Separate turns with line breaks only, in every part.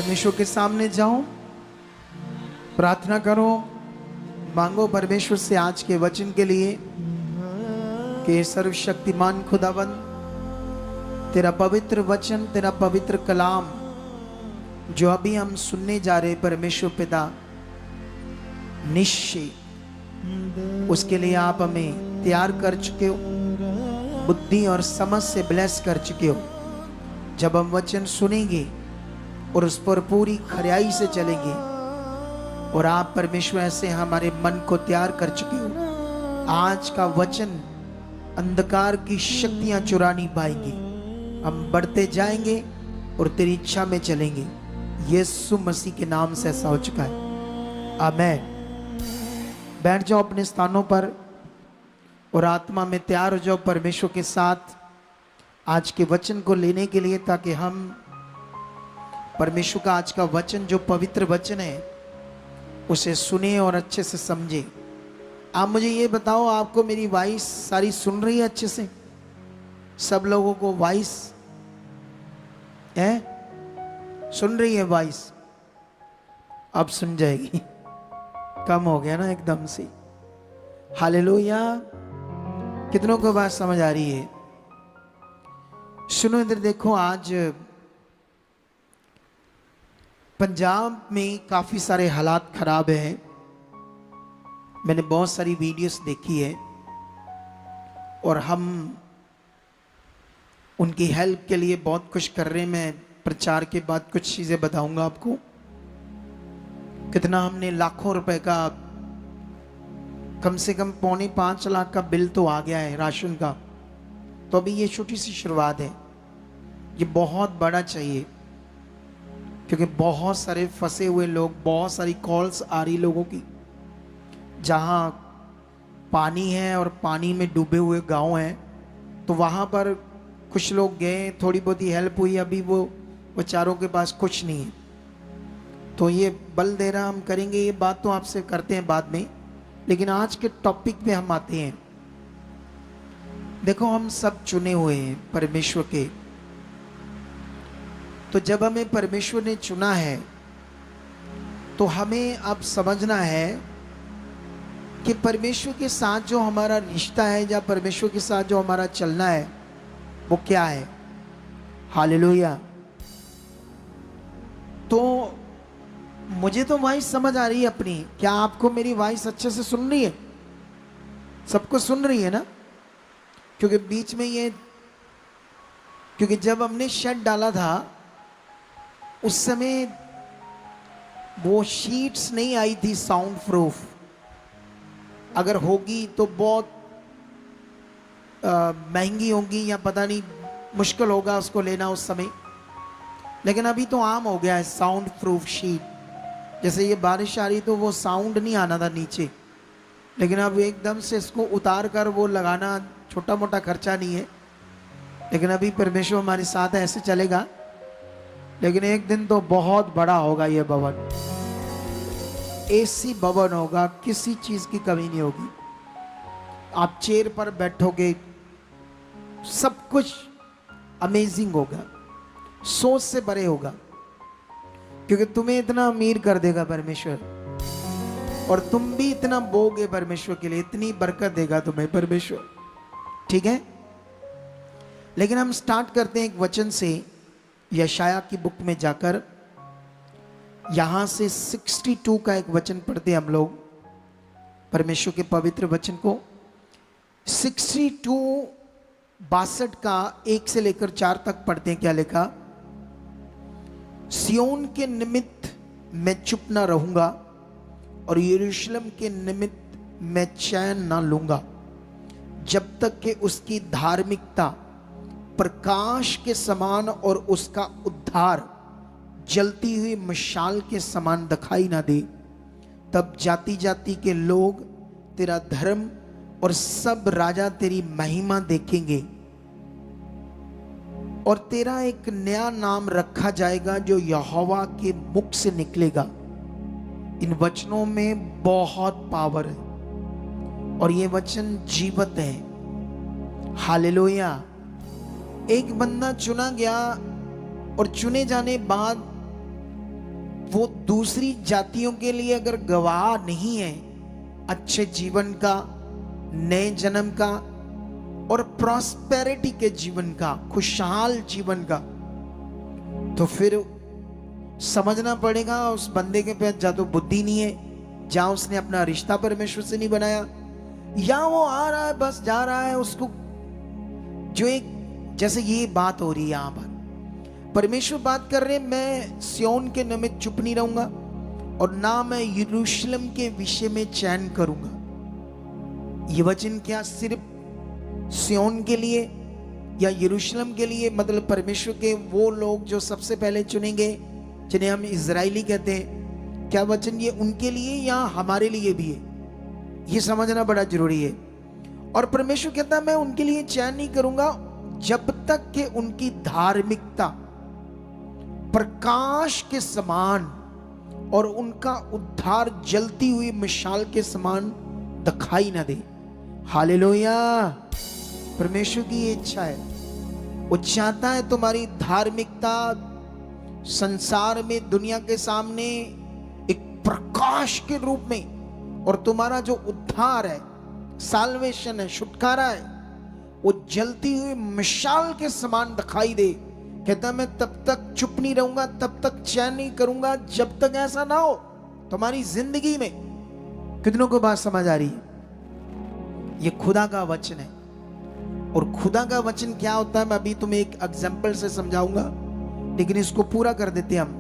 परमेश्वर के सामने जाओ, प्रार्थना करो, मांगो परमेश्वर से आज के वचन के लिए कि सर्वशक्तिमान खुदावन तेरा पवित्र वचन, तेरा पवित्र कलाम जो अभी हम सुनने जा रहे परमेश्वर पिता, निश्चय उसके लिए आप हमें तैयार कर चुके हो, बुद्धि और समझ से ब्लेस कर चुके हो। जब हम वचन सुनेंगे और उस पर पूरी खरियाई से चलेंगे, और आप परमेश्वर ऐसे हमारे मन को तैयार कर चुके हो, आज का वचन अंधकार की शक्तियां चुरा नहीं पाएंगी। हम बढ़ते जाएंगे और तेरी इच्छा में चलेंगे। यीशु मसीह के नाम से ऐसा हो चुका है, आमीन। बैठ जाओ अपने स्थानों पर और आत्मा में तैयार हो जाओ परमेश्वर के साथ आज के वचन को लेने के लिए, ताकि हम परमेश्वर का आज का वचन जो पवित्र वचन है उसे सुने और अच्छे से समझे। आप मुझे ये बताओ, आपको मेरी वॉइस सारी सुन रही है अच्छे से? सब लोगों को वॉइस है, सुन रही है वॉइस? अब सुन जाएगी, कम हो गया ना एकदम से। हालेलुया। कितनों को बात समझ आ रही है? सुनो इधर देखो, आज पंजाब में काफी सारे हालात खराब हैं। मैंने बहुत सारी वीडियोस देखी है और हम उनकी हेल्प के लिए बहुत कुछ कर रहे हैं। मैं प्रचार के बाद कुछ चीजें बताऊंगा आपको। कितना हमने लाखों रुपए का, कम से कम 4.5 लाख का बिल तो आ गया है राशन का। तो अभी ये छोटी सी शुरुआत है, ये बहुत बड़ा चाहिए, क्योंकि बहुत सारे फंसे हुए लोग, बहुत सारी कॉल्स आ रही लोगों की, जहाँ पानी है और पानी में डूबे हुए गांव हैं। तो वहाँ पर कुछ लोग गए, थोड़ी बहुत ही हेल्प हुई, अभी वो बेचारों के पास कुछ नहीं है। तो ये बल दे रहा हम करेंगे, ये बात तो आपसे करते हैं बाद में, लेकिन आज के टॉपिक पे हम आते हैं। देखो, हम सब चुने हुए हैं परमेश्वर के। तो जब हमें परमेश्वर ने चुना है तो हमें अब समझना है कि परमेश्वर के साथ जो हमारा रिश्ता है, या परमेश्वर के साथ जो हमारा चलना है, वो क्या है। हालेलुया। तो मुझे तो वॉइस समझ आ रही है अपनी। क्या आपको मेरी वॉइस अच्छे से सुन रही है? सबको सुन रही है ना? क्योंकि बीच में ये, क्योंकि जब हमने शेड डाला था उस समय वो शीट्स नहीं आई थी साउंड प्रूफ। अगर होगी तो बहुत महंगी होगी, या पता नहीं, मुश्किल होगा उसको लेना उस समय। लेकिन अभी तो आम हो गया है साउंड प्रूफ शीट। जैसे ये बारिश आ रही तो वो साउंड नहीं आना था नीचे, लेकिन अब एकदम से इसको उतार कर वो लगाना छोटा मोटा खर्चा नहीं है। लेकिन अभी परमेश्वर हमारे साथ है, ऐसे चलेगा। लेकिन एक दिन तो बहुत बड़ा होगा ये भवन, एसी भवन होगा, किसी चीज की कमी नहीं होगी। आप चेयर पर बैठोगे, सब कुछ अमेजिंग होगा, सोच से परे होगा, क्योंकि तुम्हें इतना अमीर कर देगा परमेश्वर, और तुम भी इतना बोगे परमेश्वर के लिए, इतनी बरकत देगा तुम्हें परमेश्वर। ठीक है, लेकिन हम स्टार्ट करते हैं एक वचन से, यशाया की बुक में जाकर यहां से 62 का एक वचन पढ़ते हैं हम लोग, परमेश्वर के पवित्र वचन को। 62 62 का 1 से लेकर 4 तक पढ़ते हैं। क्या लिखा? सियोन के निमित्त मैं चुप ना रहूंगा, और यरूशलेम के निमित्त मैं चैन ना लूंगा, जब तक कि उसकी धार्मिकता प्रकाश के समान और उसका उद्धार जलती हुई मशाल के समान दिखाई ना दे। तब जाति जाति के लोग तेरा धर्म और सब राजा तेरी महिमा देखेंगे, और तेरा एक नया नाम रखा जाएगा जो यहोवा के मुख से निकलेगा। इन वचनों में बहुत पावर है और ये वचन जीवित है। हालेलुया। एक बंदा चुना गया और चुने जाने बाद वो दूसरी जातियों के लिए अगर गवाह नहीं है अच्छे जीवन का, नए जन्म का और प्रॉस्पेरिटी के जीवन का, खुशहाल जीवन का, तो फिर समझना पड़ेगा उस बंदे के पास या तो बुद्धि नहीं है, जहां उसने अपना रिश्ता परमेश्वर से नहीं बनाया, या वो आ रहा है बस जा रहा है। उसको जो एक जैसे ये बात हो रही है यहां पर, परमेश्वर बात कर रहे हैं, मैं सियोन के निमित्त चुप नहीं रहूंगा और ना मैं यरूशलेम के विषय में चैन करूंगा। ये वचन क्या सिर्फ सियोन के लिए या यरूशलेम के लिए, मतलब परमेश्वर के वो लोग जो सबसे पहले चुनेंगे, जिन्हें हम इजराइली कहते हैं, क्या वचन ये उनके लिए या हमारे लिए भी है? ये समझना बड़ा जरूरी है। और परमेश्वर कहता है मैं उनके लिए चैन नहीं करूंगा जब तक कि उनकी धार्मिकता प्रकाश के समान और उनका उद्धार जलती हुई मिसाल के समान दिखाई ना दे। हालेलुया। परमेश्वर की ये इच्छा है, वो चाहता है तुम्हारी धार्मिकता संसार में, दुनिया के सामने एक प्रकाश के रूप में, और तुम्हारा जो उद्धार है, साल्वेशन है, छुटकारा है, वो जलती हुई मिसाल के समान दिखाई दे। कहता मैं तब तक चुप नहीं रहूंगा, तब तक चैन नहीं करूंगा जब तक ऐसा ना हो तुम्हारी जिंदगी में। कितनों को बात समझ आ रही है? ये खुदा का वचन है। और खुदा का वचन क्या होता है मैं अभी तुम्हें एक एग्जांपल से समझाऊंगा, लेकिन इसको पूरा कर देते हम।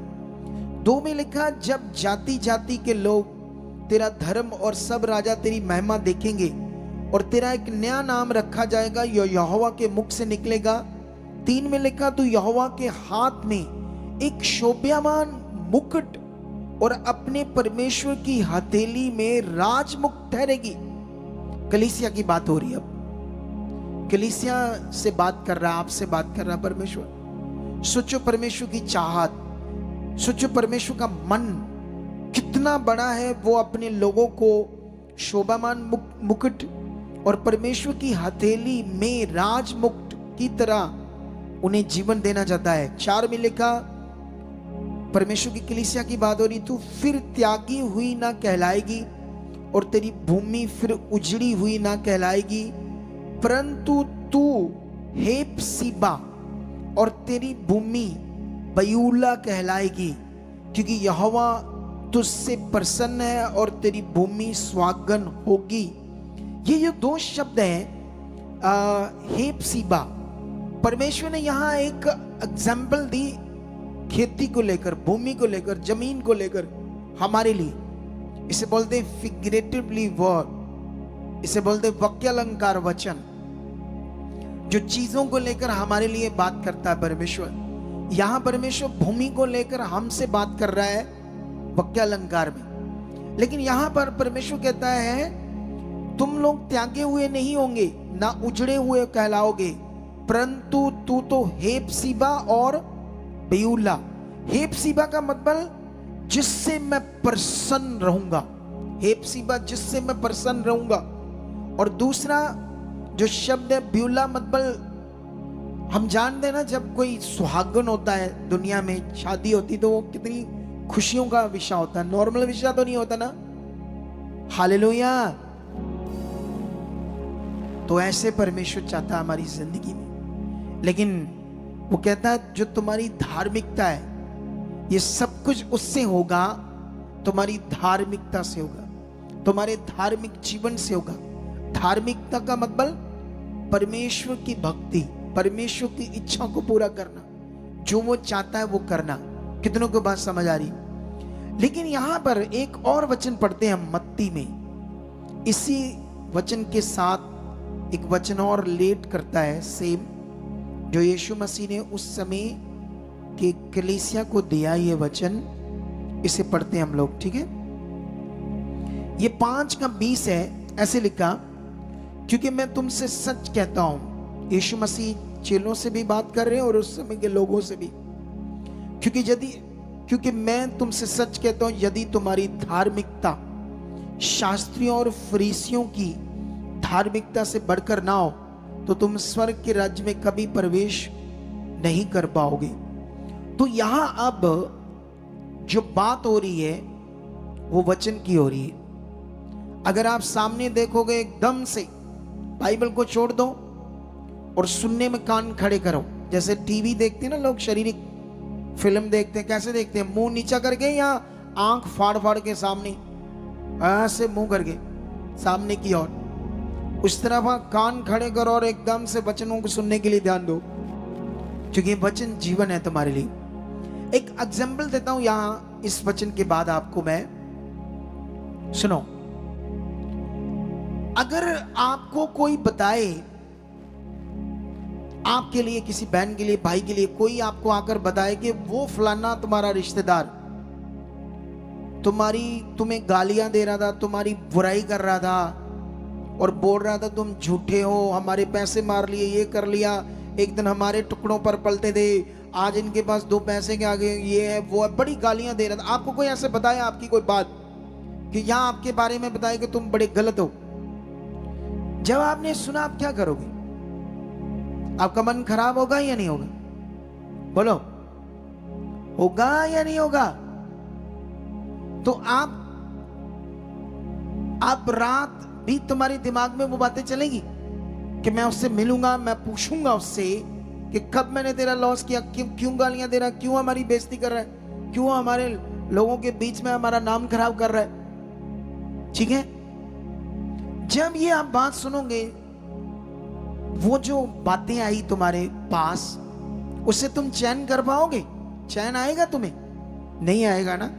2 में लिखा, जब जाति जाति के लोग तेरा धर्म और सब राजा तेरी महिमा देखेंगे और तेरा एक नया नाम रखा जाएगा, यहोवा के मुख से निकलेगा। 3 में लिखा, तू यहोवा के हाथ में एक शोभायमान मुकुट और अपने परमेश्वर की हथेली में राजमुकुट ठहरेगी। कलीसिया की बात हो रही है अब, कलीसिया से बात कर रहा, आपसे बात कर रहा परमेश्वर। सोचो परमेश्वर की चाहत, सोचो परमेश्वर का मन कितना बड़ा है। वो अपने लोगों को शोभामान मुकुट और परमेश्वर की हथेली में राजमुकुट की तरह उन्हें जीवन देना चाहता है। 4 में लिखा, परमेश्वर की कलीसिया की बात हो रही, तू फिर त्यागी हुई ना कहलाएगी और तेरी भूमि फिर उजड़ी हुई ना कहलाएगी, परंतु तू हेप्सीबा और तेरी भूमि बयूला कहलाएगी, क्योंकि यहोवा तुझसे प्रसन्न है और तेरी भूमि स्वागन होगी। ये जो 2 शब्द हैं हेप्सीबा, परमेश्वर ने यहां एक एग्जाम्पल दी खेती को लेकर, भूमि को लेकर, जमीन को लेकर हमारे लिए। इसे बोलते हैं फिगरेटिवली वर्ड, इसे बोलते हैं वाक्यालंकार वचन, जो चीजों को लेकर हमारे लिए बात करता है परमेश्वर। यहां परमेश्वर भूमि को लेकर हमसे बात कर रहा है वाक्यालंकार में। लेकिन यहां पर परमेश्वर कहता है तुम लोग त्यागे हुए नहीं होंगे, ना उजड़े हुए कहलाओगे, परंतु तू तो हेप्सीबा और बयूला। हेप्सीबा का मतलब जिससे मैं प्रसन्न रहूंगा, हेप्सीबा जिससे मैं प्रसन्न रहूंगा। और दूसरा जो शब्द है ब्यूला, मतलब हम जानते हैं ना, जब कोई सुहागन होता है, दुनिया में शादी होती तो वो कितनी खुशियों का विषय होता है, नॉर्मल विषय तो नहीं होता ना। हालेलुया। तो ऐसे परमेश्वर चाहता है हमारी जिंदगी में। लेकिन वो कहता है जो तुम्हारी धार्मिकता है, ये सब कुछ उससे होगा, तुम्हारी धार्मिकता से होगा, तुम्हारे धार्मिक जीवन से होगा। धार्मिकता का मतलब परमेश्वर की भक्ति, परमेश्वर की इच्छा को पूरा करना, जो वो चाहता है वो करना। कितनों को बात समझ आ रही? लेकिन यहां पर एक और वचन पढ़ते हैं हम मत्ती में। इसी वचन के साथ एक वचन और रिलेट करता है सेम, जो यीशु मसीह ने उस समय के कलीसिया को दिया। ये वचन इसे पढ़ते हैं हम लोग, ठीक है? ये 5:20 है। ऐसे लिखा, क्योंकि मैं तुमसे सच कहता हूं। यीशु मसीह चेलों से भी बात कर रहे हैं और उस समय के लोगों से भी। क्योंकि मैं तुमसे सच कहता हूं, यदि तुम्हारी धार्मिकता शास्त्रियों और फरीसियों की धार्मिकता से बढ़कर ना हो तो तुम स्वर्ग के राज्य में कभी प्रवेश नहीं कर पाओगे। तो यहां अब जो बात हो रही है वो वचन की हो रही है। अगर आप सामने देखोगे एकदम से बाइबल को छोड़ दो और सुनने में कान खड़े करो। जैसे टीवी देखते हैं ना लोग, शारीरिक फिल्म देखते हैं, कैसे देखते हैं? मुंह नीचा करके या आंख फाड़ फाड़ के सामने ऐसे मुंह करके सामने की ओर, उस तरफ कान खड़े करो और एकदम से वचनों को सुनने के लिए ध्यान दो, क्योंकि वचन जीवन है तुम्हारे लिए। एक एग्जाम्पल देता हूं यहां इस वचन के बाद आपको मैं। सुनो, अगर आपको कोई बताए, आपके लिए, किसी बहन के लिए, भाई के लिए, कोई आपको आकर बताए कि वो फलाना तुम्हारा रिश्तेदार तुम्हें गालियां दे रहा था, तुम्हारी बुराई कर रहा था और बोल रहा था तुम झूठे हो, हमारे पैसे मार लिए, ये कर लिया, एक दिन हमारे टुकड़ों पर पलते थे, आज इनके पास 2 पैसे के आगे ये है वो है, बड़ी गालियां दे रहा था। आपको कोई ऐसे बताए, आपकी कोई बात कि यहां आपके बारे में बताए कि तुम बड़े गलत हो, जब आपने सुना आप क्या करोगे? आपका मन खराब होगा या नहीं होगा? बोलो, होगा या नहीं होगा? तो आप रात भी तुम्हारे दिमाग में वो बातें चलेगी कि मैं उससे मिलूंगा, मैं पूछूंगा उससे कि कब मैंने तेरा लॉस किया, क्यों गालियां दे रहा है, क्यों हमारी बेइज्जती कर रहा है, क्यों हमारे लोगों के बीच में हमारा नाम खराब कर रहा है। ठीक है, जब ये आप बात सुनोगे, वो जो बातें आई तुम्हारे पास, उससे तुम चैन कर पाओगे? चैन आएगा तुम्हें? नहीं आएगा ना।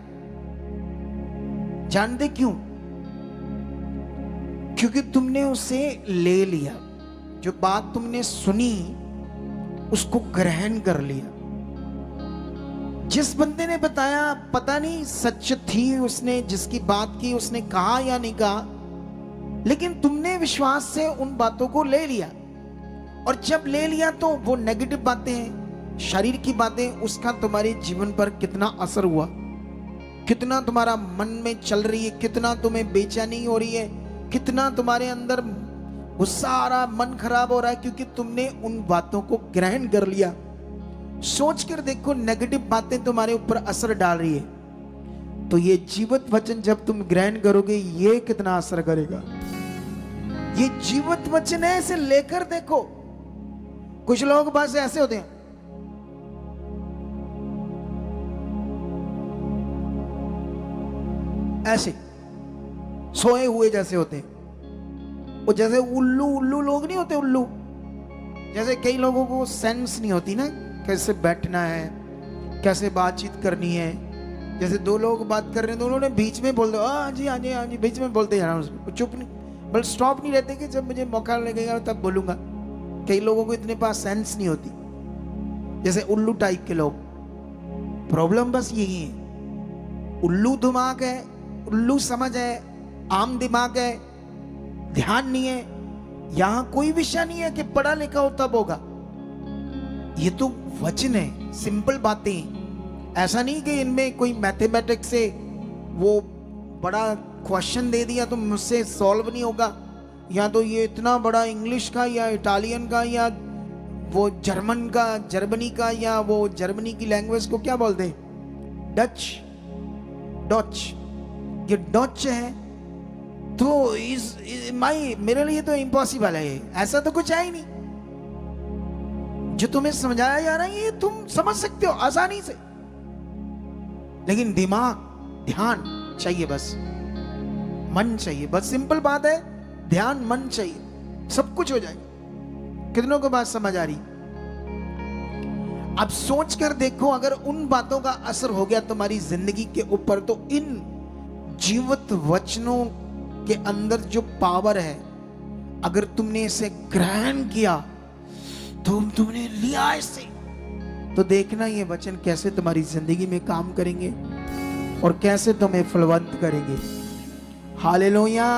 जानते क्यों? क्योंकि तुमने उसे ले लिया, जो बात तुमने सुनी उसको ग्रहण कर लिया। जिस बंदे ने बताया, पता नहीं सच थी उसने जिसकी बात की, उसने कहा या नहीं कहा, लेकिन तुमने विश्वास से उन बातों को ले लिया। और जब ले लिया तो वो नेगेटिव बातें हैं, शरीर की बातें, उसका तुम्हारे जीवन पर कितना असर हुआ, कितना तुम्हारा मन में चल रही है, कितना तुम्हें बेचैनी हो रही है, कितना तुम्हारे अंदर गुस्सा आ रहा, मन खराब हो रहा है, क्योंकि तुमने उन बातों को ग्रहण कर लिया। सोच कर देखो, नेगेटिव बातें तुम्हारे ऊपर असर डाल रही है, तो ये जीवित वचन जब तुम ग्रहण करोगे, ये कितना असर करेगा। ये जीवित वचन है, इसे लेकर देखो। कुछ लोग बस ऐसे होते हैं, ऐसे सोए हुए जैसे होते हैं, वो जैसे उल्लू लोग नहीं होते, उल्लू जैसे। कई लोगों को सेंस नहीं होती ना, कैसे बैठना है, कैसे बातचीत करनी है। जैसे 2 लोग बात कर रहे हैं तो उन्होंने बीच में बोल दो, हाँ जी हाँ जी हाँ जी, बीच में बोलते जाना, उसको चुप नहीं, बल स्टॉप नहीं रहते कि जब मुझे मौका लगेगा तब बोलूंगा। कई लोगों को इतने पास सेंस नहीं होती, जैसे उल्लू टाइप के लोग। प्रॉब्लम बस यही है, उल्लू दिमाग है, उल्लू समझ है, आम दिमाग है, ध्यान नहीं है। यहां कोई विषय नहीं है कि पढ़ा लिखा हो तब होगा। ये तो वचन है, सिंपल बातें। ऐसा नहीं कि इनमें कोई मैथमेटिक्स से वो बड़ा क्वेश्चन दे दिया तो मुझसे सॉल्व नहीं होगा, या तो ये इतना बड़ा इंग्लिश का या इटालियन का या वो जर्मन का, जर्मनी का, या वो जर्मनी की लैंग्वेज को क्या बोलते हैं, डच। ये डच है तो मेरे लिए तो इम्पॉसिबल है, ऐसा तो कुछ है ही नहीं। जो तुम्हें समझाया जा रहा है ये तुम समझ सकते हो आसानी से, लेकिन दिमाग, ध्यान चाहिए, बस मन चाहिए, बस सिंपल बात है, ध्यान मन चाहिए, सब कुछ हो जाएगा। कितनों को बात समझ आ रही? अब सोच कर देखो, अगर उन बातों का असर हो गया तुम्हारी जिंदगी के ऊपर, तो इन जीवित वचनों के अंदर जो पावर है, अगर तुमने इसे ग्रहण किया, तुमने लिया इसे, तो देखना ये वचन कैसे तुम्हारी जिंदगी में काम करेंगे और कैसे तुम्हें फलवंत करेंगे। हालेलुया।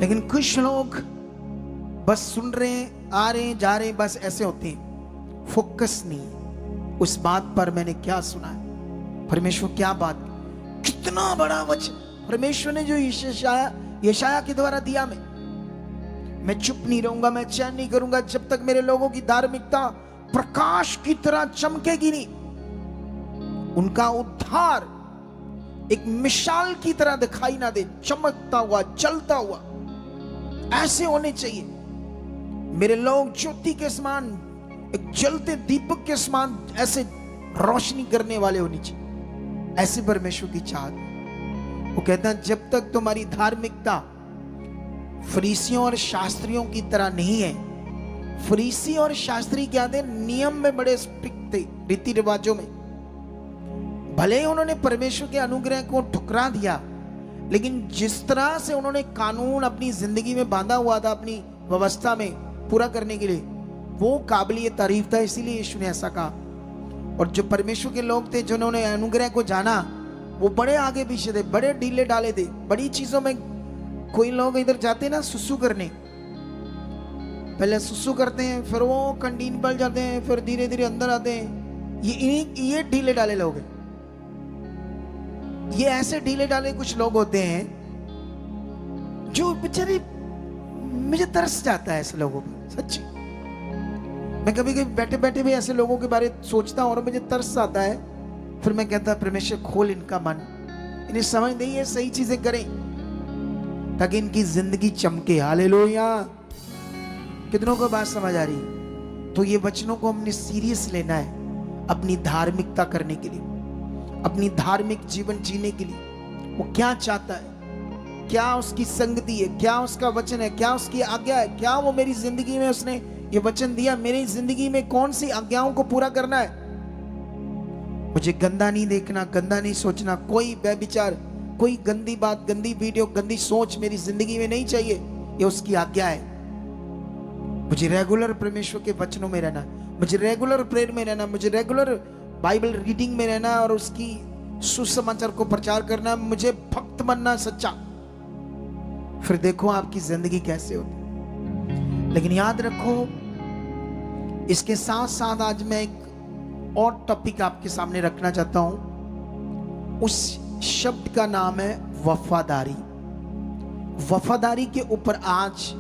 लेकिन कुछ लोग बस सुन रहे हैं, आ रहे हैं, जा रहे हैं, बस ऐसे होते हैं, फोकस नहीं उस बात पर मैंने क्या सुना है, परमेश्वर क्या बात, कितना बड़ा वचन परमेश्वर ने जो यशाया के द्वारा दिया। मैं चुप नहीं रहूंगा, मैं चैन नहीं करूंगा जब तक मेरे लोगों की धार्मिकता प्रकाश की तरह चमकेगी नहीं। उनका उद्धार एक मिसाल की तरह दिखाई ना दे, चमकता हुआ, जलता हुआ। ऐसे होने चाहिए मेरे लोग, ज्योति के समान, एक जलते दीपक के समान ऐसे रोशनी करने वाले होने चाहिए। ऐसे परमेश्वर की चाहत। वो कहता है जब तक तुम्हारी धार्मिकता फरीसियों और शास्त्रियों की तरह नहीं है। फरीसी और शास्त्री क्या थे? नियम में बड़े स्ट्रिक्ट थे, रीति रिवाजों में। भले ही उन्होंने परमेश्वर के अनुग्रह को ठुकरा दिया, लेकिन जिस तरह से उन्होंने कानून अपनी जिंदगी में बांधा हुआ था, अपनी व्यवस्था में पूरा करने के लिए, वो काबिल तारीफ था। इसीलिए यीशु ने ऐसा कहा। और जो परमेश्वर के लोग थे जिन्होंने अनुग्रह को जाना, वो बड़े आगे पीछे थे, बड़े ढीले डाले थे बड़ी चीजों में। कोई लोग इधर जाते ना सुसु करने, पहले सुसु करते हैं, फिर वो कंटीन पर जाते हैं, फिर धीरे धीरे अंदर आते हैं। ये ढीले डाले लोग हैं। ये ऐसे ढीले डाले कुछ लोग होते हैं जो बेचारे, मुझे तरस जाता है ऐसे लोगों पर, सच्ची। मैं कभी कभी बैठे बैठे भी ऐसे लोगों के बारे सोचता हूं और मुझे तरस आता है। फिर मैं कहता परमेश्वर खोल इनका मन, इन्हें समझ दे, ये सही चीजें करें ताकि इनकी जिंदगी चमके। हालेलुया। कितनों को बात समझ आ रही? तो ये वचनों को हमने सीरियस लेना है अपनी धार्मिकता करने के लिए, अपनी धार्मिक जीवन जीने के लिए। वो क्या चाहता है, क्या उसकी संगति है, क्या उसका वचन है, क्या उसकी आज्ञा है, क्या वो मेरी जिंदगी में उसने ये वचन दिया, मेरी जिंदगी में कौन सी आज्ञाओं को पूरा करना है। मुझे गंदा नहीं देखना, गंदा नहीं सोचना, कोई व्यभिचार, कोई गंदी बात, गंदी वीडियो, गंदी सोच मेरी जिंदगी में नहीं चाहिए। ये उसकी आज्ञा है। मुझे रेगुलर परमेश्वर के वचनों में रहना, मुझे रेगुलर प्रेयर में रहना, मुझे रेगुलर बाइबल रीडिंग में रहना और उसकी सुसमाचार को प्रचार करना, मुझे भक्त बनना सच्चा। फिर देखो आपकी जिंदगी कैसे होती। लेकिन याद रखो, इसके साथ साथ आज मैं एक और टॉपिक आपके सामने रखना चाहता हूं। उस शब्द का नाम है वफादारी। वफादारी के ऊपर आज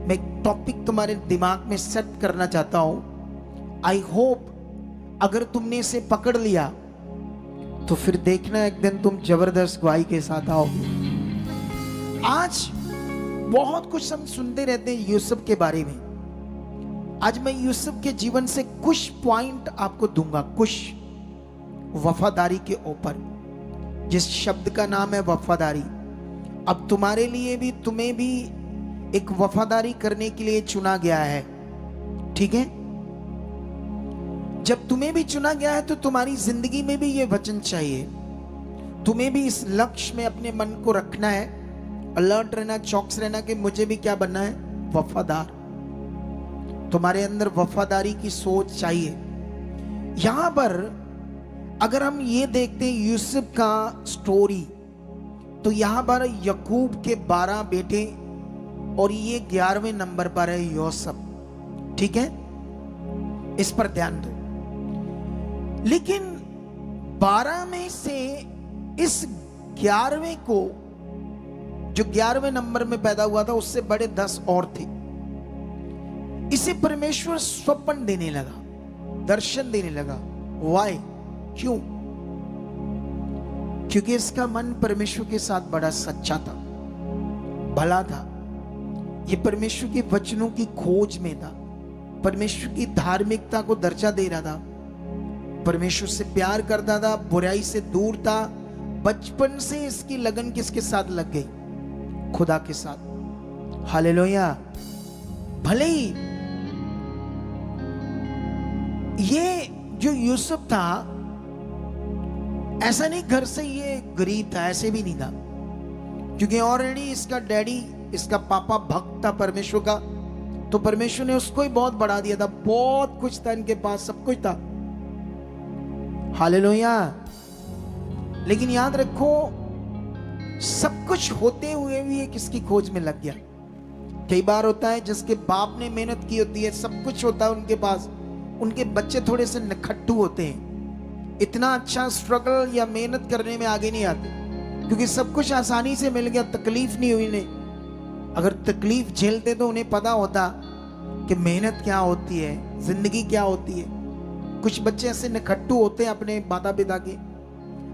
मैं एक टॉपिक तुम्हारे दिमाग में सेट करना चाहता हूं। आई होप अगर तुमने इसे पकड़ लिया तो फिर देखना एक दिन तुम जबरदस्त गवाही के साथ आओगे। आज बहुत कुछ हम सुनते रहते हैं यूसुफ के बारे में। आज मैं यूसुफ के जीवन से कुछ पॉइंट आपको दूंगा, कुछ वफादारी के ऊपर, जिस शब्द का नाम है वफादारी। अब तुम्हारे लिए भी, तुम्हें भी एक वफादारी करने के लिए चुना गया है, ठीक है? जब तुम्हें भी चुना गया है तो तुम्हारी जिंदगी में भी ये वचन चाहिए। तुम्हें भी इस लक्ष्य में अपने मन को रखना है, अलर्ट रहना, चौकस रहना कि मुझे भी क्या बनना है? वफादार। तुम्हारे अंदर वफादारी की सोच चाहिए। यहां पर अगर हम ये देखते हैं यूसुफ का स्टोरी, तो यहां पर याकूब के 12 बेटे और ये 11वें नंबर पर है यूसुफ, ठीक है? इस पर ध्यान दो। लेकिन 12 में से इस 11वें को, जो 11वें नंबर में पैदा हुआ था, उससे बड़े 10 और थे। इसे परमेश्वर स्वप्न देने लगा, दर्शन देने लगा। वाई? क्यों? क्योंकि इसका मन परमेश्वर के साथ बड़ा सच्चा था, भला था। ये परमेश्वर के वचनों की खोज में था, परमेश्वर की धार्मिकता को दर्जा दे रहा था, परमेश्वर से प्यार करता था, बुराई से दूर था। बचपन से इसकी लगन किसके साथ लग गई? खुदा के साथ। हालेलुया। भले ही ये जो यूसुफ था, ऐसा नहीं घर से ये गरीब था, ऐसे भी नहीं था, क्योंकि ऑलरेडी इसका डैडी, इसका पापा भक्त था परमेश्वर का, तो परमेश्वर ने उसको ही बहुत बढ़ा दिया था। बहुत कुछ था इनके पास, सब कुछ था। हालेलुया। लेकिन याद रखो, सब कुछ होते हुए भी ये किसकी खोज में लग गया। कई बार होता है जिसके बाप ने मेहनत की होती है, सब कुछ होता है उनके पास, उनके बच्चे थोड़े से नखट्टू होते हैं, इतना अच्छा स्ट्रगल या मेहनत करने में आगे नहीं आते, क्योंकि सब कुछ आसानी से मिल गया, तकलीफ नहीं हुई इन्हें। अगर तकलीफ झेलते तो उन्हें पता होता कि मेहनत क्या होती है, जिंदगी क्या होती है। कुछ बच्चे ऐसे निखट्टू होते हैं अपने माता पिता के,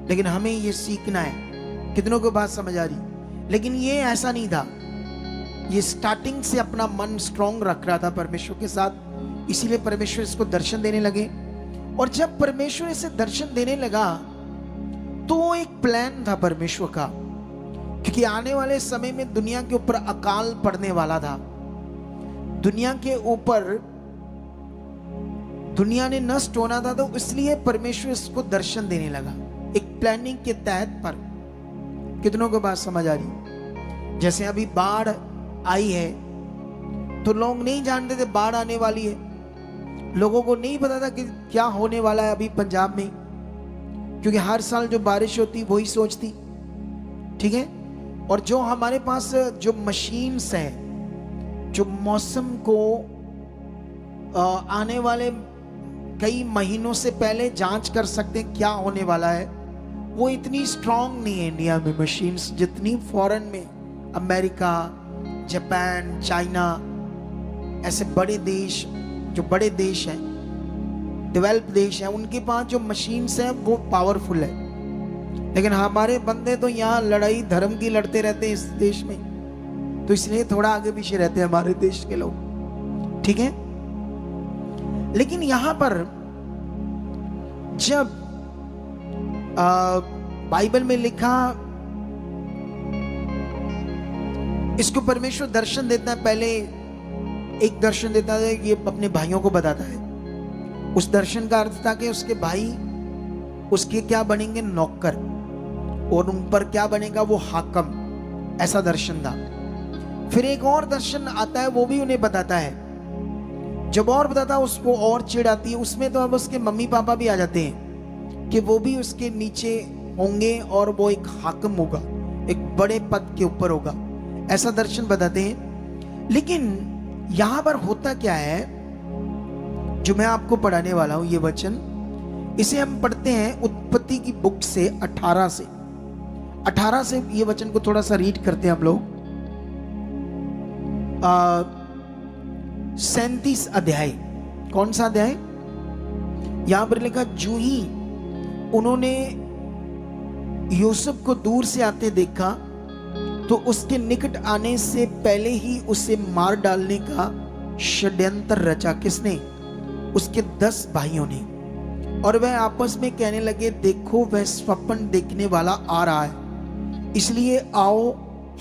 लेकिन हमें ये सीखना है। कितनों को बात समझ आ रही? लेकिन ये ऐसा नहीं था, ये स्टार्टिंग से अपना मन स्ट्रांग रख रहा था परमेश्वर के साथ, इसीलिए परमेश्वर इसको दर्शन देने लगे। और जब परमेश्वर इसे दर्शन देने लगा तो एक प्लान था परमेश्वर का, क्योंकि आने वाले समय में दुनिया के ऊपर अकाल पड़ने वाला था। दुनिया के ऊपर दुनिया ने नष्ट होना था, तो इसलिए परमेश्वर इसको दर्शन देने लगा एक प्लानिंग के तहत पर। कितनों को बात समझ आ रही? जैसे अभी बाढ़ आई है तो लोग नहीं जानते थे बाढ़ आने वाली है, लोगों को नहीं पता था कि क्या होने वाला है अभी पंजाब में, क्योंकि हर साल जो बारिश होती वही सोचती, ठीक है। और जो हमारे पास जो मशीन्स हैं जो मौसम को आने वाले कई महीनों से पहले जांच कर सकते हैं क्या होने वाला है, वो इतनी स्ट्रांग नहीं है इंडिया में मशीन्स जितनी फॉरेन में अमेरिका, जापान, चाइना, ऐसे बड़े देश, जो बड़े देश हैं, डेवलप देश हैं, उनके पास जो मशीन्स हैं वो पावरफुल है। लेकिन हमारे बंदे तो यहाँ लड़ाई धर्म की लड़ते रहते हैं इस देश में, तो इसलिए थोड़ा आगे पीछे रहते हैं हमारे देश के लोग, ठीक है। लेकिन यहां पर जब बाइबल में लिखा, इसको परमेश्वर दर्शन देता है, पहले एक दर्शन देता है, ये अपने भाइयों को बताता है। उस दर्शन का अर्थ था कि उसके भाई उसके क्या बनेंगे, नौकर, और उन पर क्या बनेगा, वो हाकम, ऐसा दर्शन था। फिर एक और दर्शन आता है, वो भी उन्हें बताता है। जब और बताता है उसको और चिढ़ आती है, उसमें तो अब उसके मम्मी पापा भी आ जाते हैं कि वो भी उसके नीचे होंगे और वो एक हाकम होगा, एक बड़े पद के ऊपर होगा, ऐसा दर्शन बताते हैं। लेकिन यहां पर होता क्या है, जो मैं आपको पढ़ाने वाला हूं ये वचन, इसे हम पढ़ते हैं उत्पत्ति की बुक से 18 से ये वचन को थोड़ा सा रीड करते हैं हम लोग। 37 अध्याय, कौन सा अध्याय? यहां पर लिखा, जो ही उन्होंने यूसुफ को दूर से आते देखा तो उसके निकट आने से पहले ही उसे मार डालने का षड्यंत्र रचा। किसने? उसके 10 भाइयों ने। और वह आपस में कहने लगे, देखो वह स्वप्न देखने वाला आ रहा है, इसलिए आओ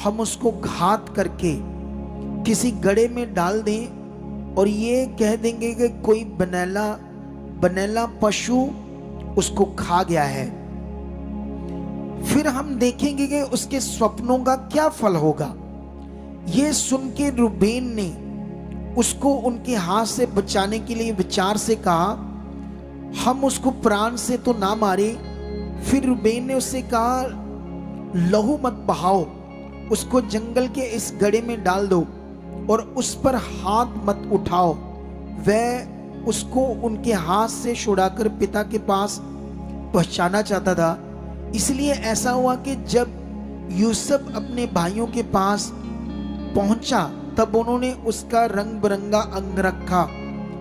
हम उसको घात करके किसी गड्ढे में डाल दें और ये कह देंगे कि कोई बनेला पशु उसको खा गया है। फिर हम देखेंगे कि उसके स्वप्नों का क्या फल होगा। ये सुन के रूबेन ने उसको उनके हाथ से बचाने के लिए विचार से कहा, हम उसको प्राण से तो ना मारे। फिर रूबेन ने उससे कहा, लहू मत बहाओ, उसको जंगल के इस गड्ढे में डाल दो और उस पर हाथ मत उठाओ। वह उसको उनके हाथ से छुड़ाकर पिता के पास पहुंचाना चाहता था। इसलिए ऐसा हुआ कि जब यूसुफ अपने भाइयों के पास पहुंचा तब उन्होंने उसका रंग बिरंगा अंगरखा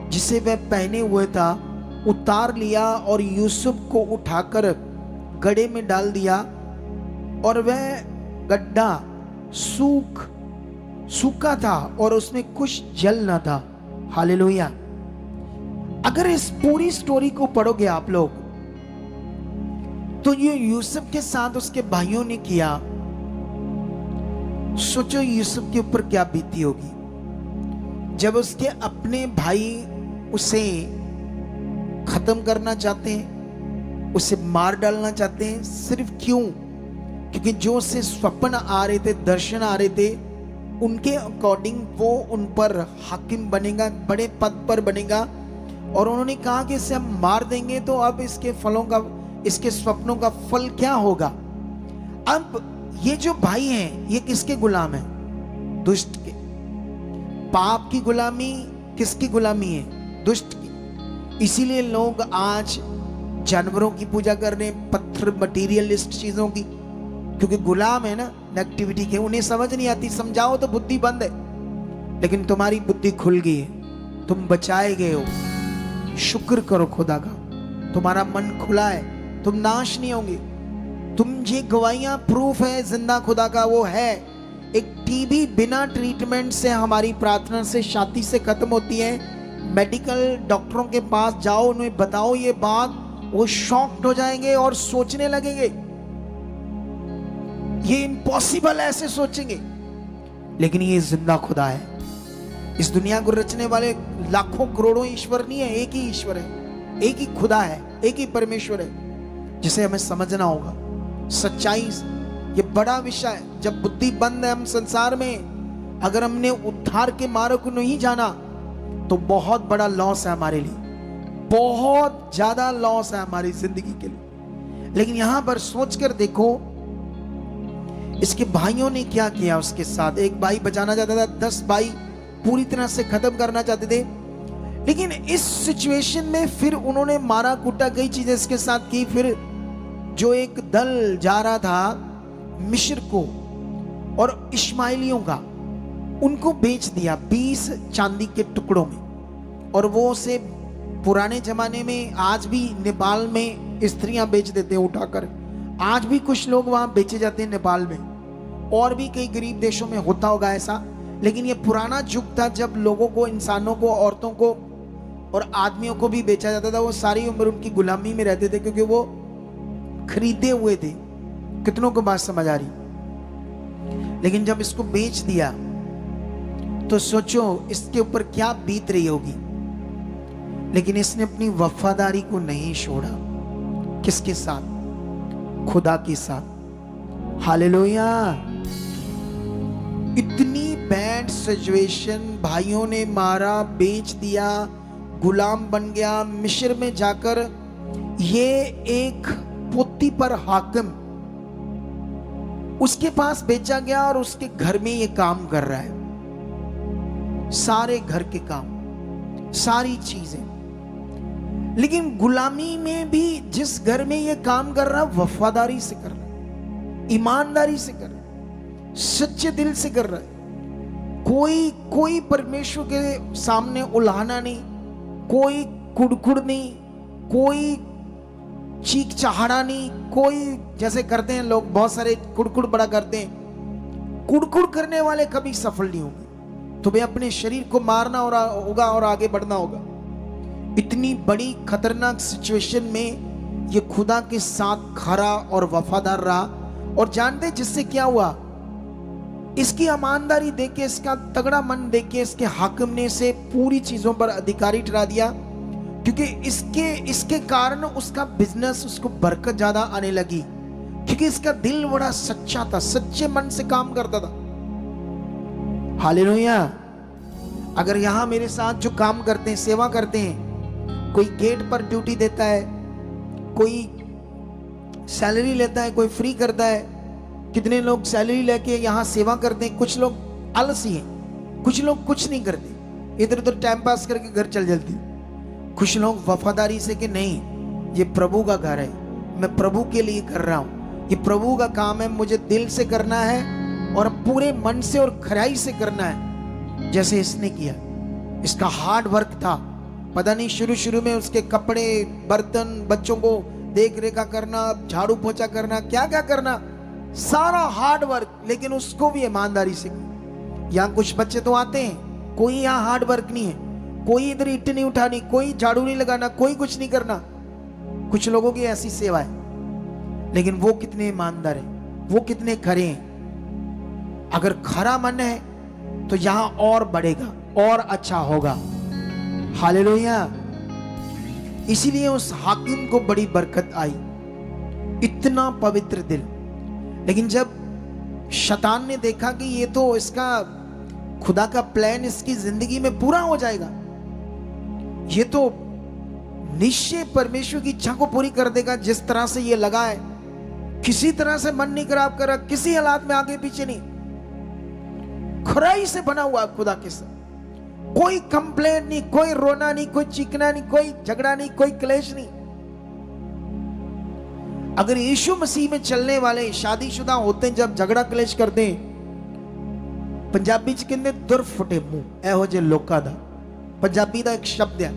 जिसे वह पहने हुए था उतार लिया और यूसुफ को उठाकर गड्ढे में डाल दिया, और वह गड्ढा सूखा था और उसमें कुछ जल न था। हालेलुया। अगर इस पूरी स्टोरी को पढ़ोगे आप लोग तो ये यूसुफ के साथ उसके भाइयों ने किया, सोचो यूसुफ के ऊपर क्या बीती होगी जब उसके अपने भाई उसे खत्म करना चाहते हैं, उसे मार डालना चाहते हैं। सिर्फ क्यों? क्योंकि जो उसे स्वप्न आ रहे थे, दर्शन आ रहे थे, उनके अकॉर्डिंग वो उन पर हाकिम बनेगा, बड़े पद पर बनेगा। और उन्होंने कहा कि इसे हम मार देंगे तो अब इसके फलों का, इसके स्वप्नों का फल क्या होगा। अब ये जो भाई हैं ये किसके गुलाम हैं? दुष्ट के। पाप की गुलामी किसकी गुलामी है? दुष्ट की। इसीलिए लोग आज जानवरों की पूजा कर रहे हैं, पत्थर, मटीरियलिस्ट चीजों की, क्योंकि गुलाम है ना नेगेटिविटी के। उन्हें समझ नहीं आती, समझाओ तो बुद्धि बंद है। लेकिन तुम्हारी बुद्धि खुल गई है, तुम बचाए गए हो, शुक्र करो खुदा का। तुम्हारा मन खुला है, तुम नाश नहीं होंगे। तुम ये गवाहियां प्रूफ है जिंदा खुदा का वो है। एक टीबी बिना ट्रीटमेंट से हमारी प्रार्थना से शांति से खत्म होती है। मेडिकल डॉक्टरों के पास जाओ, उन्हें बताओ ये बात, वो शॉक्ड हो जाएंगे और सोचने लगेंगे ये इम्पॉसिबल, ऐसे सोचेंगे। लेकिन ये जिंदा खुदा है। इस दुनिया को रचने वाले लाखों करोड़ों ईश्वर नहीं है, एक ही ईश्वर है, एक ही खुदा है, एक ही परमेश्वर है, जिसे हमें समझना होगा। सच्चाई ये बड़ा विषय है। जब बुद्धि बंद है हम संसार में, अगर हमने उद्धार के मार्ग को नहीं जाना तो बहुत बड़ा लॉस है हमारे लिए, बहुत ज्यादा लॉस है हमारी जिंदगी के लिए। लेकिन यहां पर सोचकर देखो इसके भाइयों ने क्या किया उसके साथ। एक भाई बचाना चाहता था, 10 भाई पूरी तरह से खत्म करना चाहते थे। लेकिन इस सिचुएशन में फिर उन्होंने मारा कूटा, कई चीजें इसके साथ की। फिर जो एक दल जा रहा था मिस्र को और इश्माइलियों का, उनको बेच दिया 20 चांदी के टुकड़ों में। और वो उसे पुराने जमाने में, आज भी नेपाल में स्त्रियां बेच देते हैं उठाकर, आज भी कुछ लोग वहां बेचे जाते हैं नेपाल में, और भी कई गरीब देशों में होता होगा ऐसा। लेकिन ये पुराना युग था जब लोगों को, इंसानों को, औरतों को और आदमियों को भी बेचा जाता था। वो सारी उम्र उनकी गुलामी में रहते थे क्योंकि वो खरीदे हुए थे। कितनों को बात समझ आ रही? लेकिन जब इसको बेच दिया तो सोचो इसके ऊपर क्या बीत रही होगी। लेकिन इसने अपनी वफादारी को नहीं छोड़ा। किसके साथ? खुदा के साथ। हालेलुया। इतनी बैड सिचुएशन, भाइयों ने मारा, बेच दिया, गुलाम बन गया, मिस्र में जाकर ये एक पोती पर हाकिम, उसके पास बेचा गया और उसके घर में ये काम कर रहा है, सारे घर के काम, सारी चीजें। लेकिन गुलामी में भी जिस घर में ये काम कर रहा है वफादारी से कर रहा है, ईमानदारी से कर रहा है, सच्चे दिल से कर रहा है। कोई परमेश्वर के सामने उल्हाना नहीं, कोई कुड़कुड़ नहीं, कोई चीख चहाड़ा नहीं, कोई जैसे करते हैं लोग, बहुत सारे कुड़कुड़ बड़ा करते हैं। कुड़कुड़ करने वाले कभी सफल नहीं होंगे। तुम्हें अपने शरीर को मारना होगा और आगे बढ़ना होगा। इतनी बड़ी खतरनाक सिचुएशन में ये खुदा के साथ खरा और वफादार रहा। और जानते जिससे क्या हुआ? इसकी ईमानदारी देख के, इसका तगड़ा मन देख के इसके हाकिम ने इसे पूरी चीजों पर अधिकारी ठहरा दिया। क्योंकि इसके कारण उसका बिजनेस, उसको बरकत ज्यादा आने लगी, क्योंकि इसका दिल बड़ा सच्चा था, सच्चे मन से काम करता था। हालेलुया। अगर यहां मेरे साथ जो काम करते हैं, सेवा करते हैं, कोई गेट पर ड्यूटी देता है, कोई सैलरी लेता है, कोई फ्री करता है। कितने लोग सैलरी लेके यहां सेवा करते हैं। कुछ लोग आलसी हैं, कुछ लोग कुछ नहीं करते, इधर उधर टाइम पास करके घर चल जाते। कुछ लोग वफादारी से कि नहीं, ये प्रभु का घर है, मैं प्रभु के लिए कर रहा हूं, ये प्रभु का काम है, मुझे दिल से करना है और पूरे मन से और खराई से करना है। जैसे इसने किया, इसका हार्ड वर्क था। पता नहीं शुरू में उसके कपड़े, बर्तन, बच्चों को देख रेखा करना, झाड़ू पोछा करना, क्या क्या करना, सारा हार्ड वर्क। लेकिन उसको भी ईमानदारी से। यहाँ कुछ बच्चे तो आते हैं, कोई यहाँ हार्ड वर्क नहीं है, कोई इधर ईंट नहीं उठानी, कोई झाड़ू नहीं लगाना, कोई कुछ नहीं करना। कुछ लोगों की ऐसी सेवा है, लेकिन वो कितने ईमानदार हैं, वो कितने खरे हैं। अगर खरा मन है तो यहां और बढ़ेगा और अच्छा होगा। हालेलुया। इसीलिए उस हाकिम को बड़ी बरकत आई, इतना पवित्र दिल। लेकिन जब शैतान ने देखा कि ये तो इसका खुदा का प्लान इसकी जिंदगी में पूरा हो जाएगा, ये तो निश्चय परमेश्वर की इच्छा को पूरी कर देगा, जिस तरह से ये लगा है, किसी तरह से मन नहीं खराब करा, किसी हालात में आगे पीछे नहीं, खराई से बना हुआ खुदा के साथ। कोई कंप्लेंट नहीं, कोई रोना नहीं, कोई चीखना नहीं, कोई झगड़ा नहीं, कोई क्लेश नहीं। अगर यीशु मसीह में चलने वाले शादीशुदा होते हैं, जब झगड़ा क्लेश करते हैं, पंजाबी च कहते दुर फुटे मुंह, एहो जे लोका दा। पंजाबी का एक शब्द है,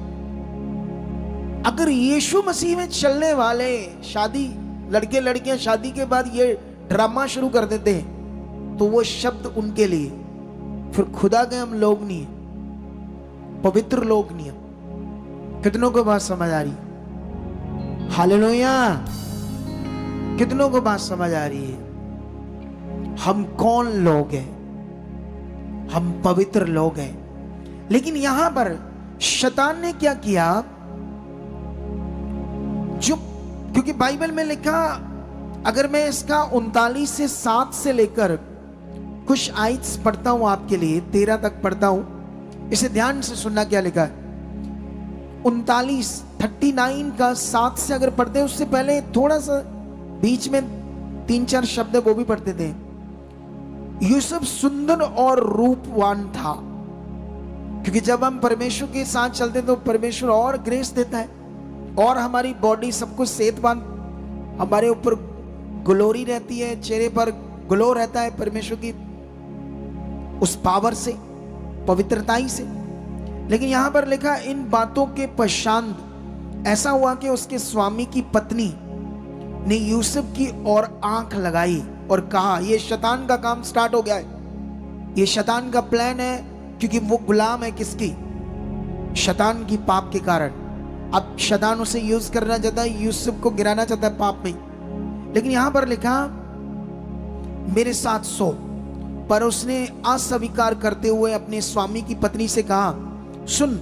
अगर यीशु मसीह में चलने वाले शादी लड़के लड़कियां शादी के बाद ये ड्रामा शुरू कर देते हैं तो वो शब्द उनके लिए, फिर खुदा के हम लोग नहीं है, पवित्र लोग नहीं है। कितनों को बात समझ आ रही? हालेलुया! कितनों को बात समझ आ रही है? हम कौन लोग हैं? हम पवित्र लोग हैं। लेकिन यहां पर शैतान ने क्या किया, जो क्योंकि बाइबल में लिखा, अगर मैं इसका 39 से 7 से लेकर कुछ आयत्स पढ़ता हूं आपके लिए, 13 तक पढ़ता हूं, इसे ध्यान से सुनना क्या लिखा है। 39 का 7 से अगर पढ़ते हैं, उससे पहले थोड़ा सा बीच में 3-4 शब्द वो भी पढ़ते थे। यूसुफ सुंदर और रूपवान था, क्योंकि जब हम परमेश्वर के साथ चलते तो परमेश्वर और ग्रेस देता है और हमारी बॉडी सब कुछ सेहतमंद, हमारे ऊपर ग्लोरी रहती है, चेहरे पर ग्लो रहता है परमेश्वर की उस पावर से, पवित्रताई से। लेकिन यहां पर लिखा, इन बातों के पश्चात ऐसा हुआ कि उसके स्वामी की पत्नी ने यूसुफ की ओर आंख लगाई और कहा, यह शैतान का काम स्टार्ट हो गया है, यह शैतान का प्लान है, क्योंकि वो गुलाम है किसकी? शैतान की, पाप के कारण। अब शैतान उसे यूज करना चाहता है, यूसुफ को गिराना चाहता है पाप में। लेकिन यहां पर लिखा, मेरे साथ सो। पर उसने अस्वीकार करते हुए अपने स्वामी की पत्नी से कहा, सुन,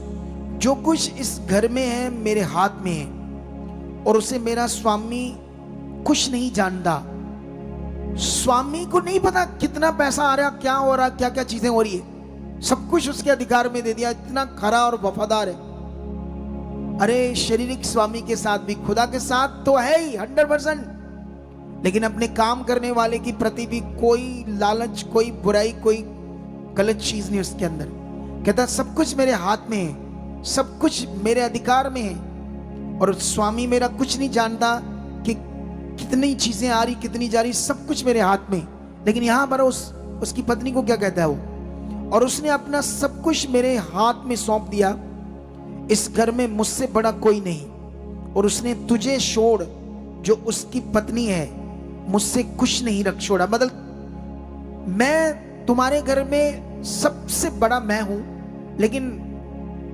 जो कुछ इस घर में है मेरे हाथ में है, और उसे मेरा स्वामी कुछ नहीं जानता। स्वामी को नहीं पता कितना पैसा आ रहा, क्या हो रहा, क्या क्या चीजें हो रही है, सब कुछ उसके अधिकार में दे दिया, इतना खरा और वफादार है। अरे शारीरिक स्वामी के साथ भी, खुदा के साथ तो है ही 100%, लेकिन अपने काम करने वाले की प्रति भी कोई लालच, कोई बुराई, कोई गलत चीज नहीं उसके अंदर। कहता सब कुछ मेरे हाथ में है, सब कुछ मेरे अधिकार में है, और स्वामी मेरा कुछ नहीं जानता कि कितनी चीजें आ रही, कितनी जा रही, सब कुछ मेरे हाथ में। लेकिन यहां पर उसकी पत्नी को क्या कहता है वो, और उसने अपना सब कुछ मेरे हाथ में सौंप दिया, इस घर में मुझसे बड़ा कोई नहीं, और उसने तुझे छोड़, जो उसकी पत्नी है, मुझसे कुछ नहीं रख छोड़ा। मतलब मैं तुम्हारे घर में सबसे बड़ा मैं हूं, लेकिन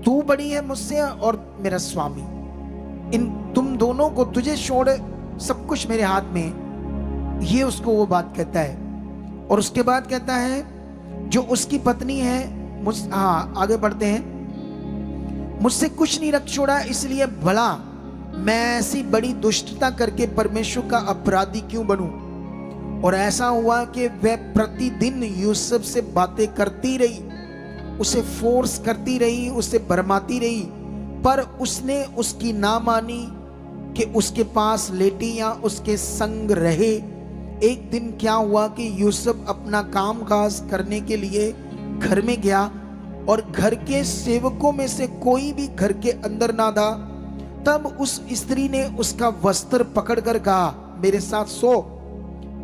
तू बड़ी है मुझसे और मेरा स्वामी, इन तुम दोनों को, तुझे छोड़ सब कुछ मेरे हाथ में। ये उसको वो बात कहता है। और उसके बाद कहता है, जो उसकी पत्नी है, आगे बढ़ते हैं, मुझसे कुछ नहीं रख छोड़ा, इसलिए भला मैं ऐसी बड़ी दुष्टता करके परमेश्वर का अपराधी क्यों बनूं। और ऐसा हुआ कि वह प्रतिदिन यूसुफ से बातें करती रही, उसे फोर्स करती रही, उसे भरमाती रही, पर उसने उसकी ना मानी कि उसके पास लेटी या उसके संग रहे। एक दिन क्या हुआ कि यूसुफ अपना काम काज करने के लिए घर में गया, और घर के सेवकों में से कोई भी घर के अंदर ना था। तब उस स्त्री ने उसका वस्त्र पकड़कर कहा, मेरे साथ सो।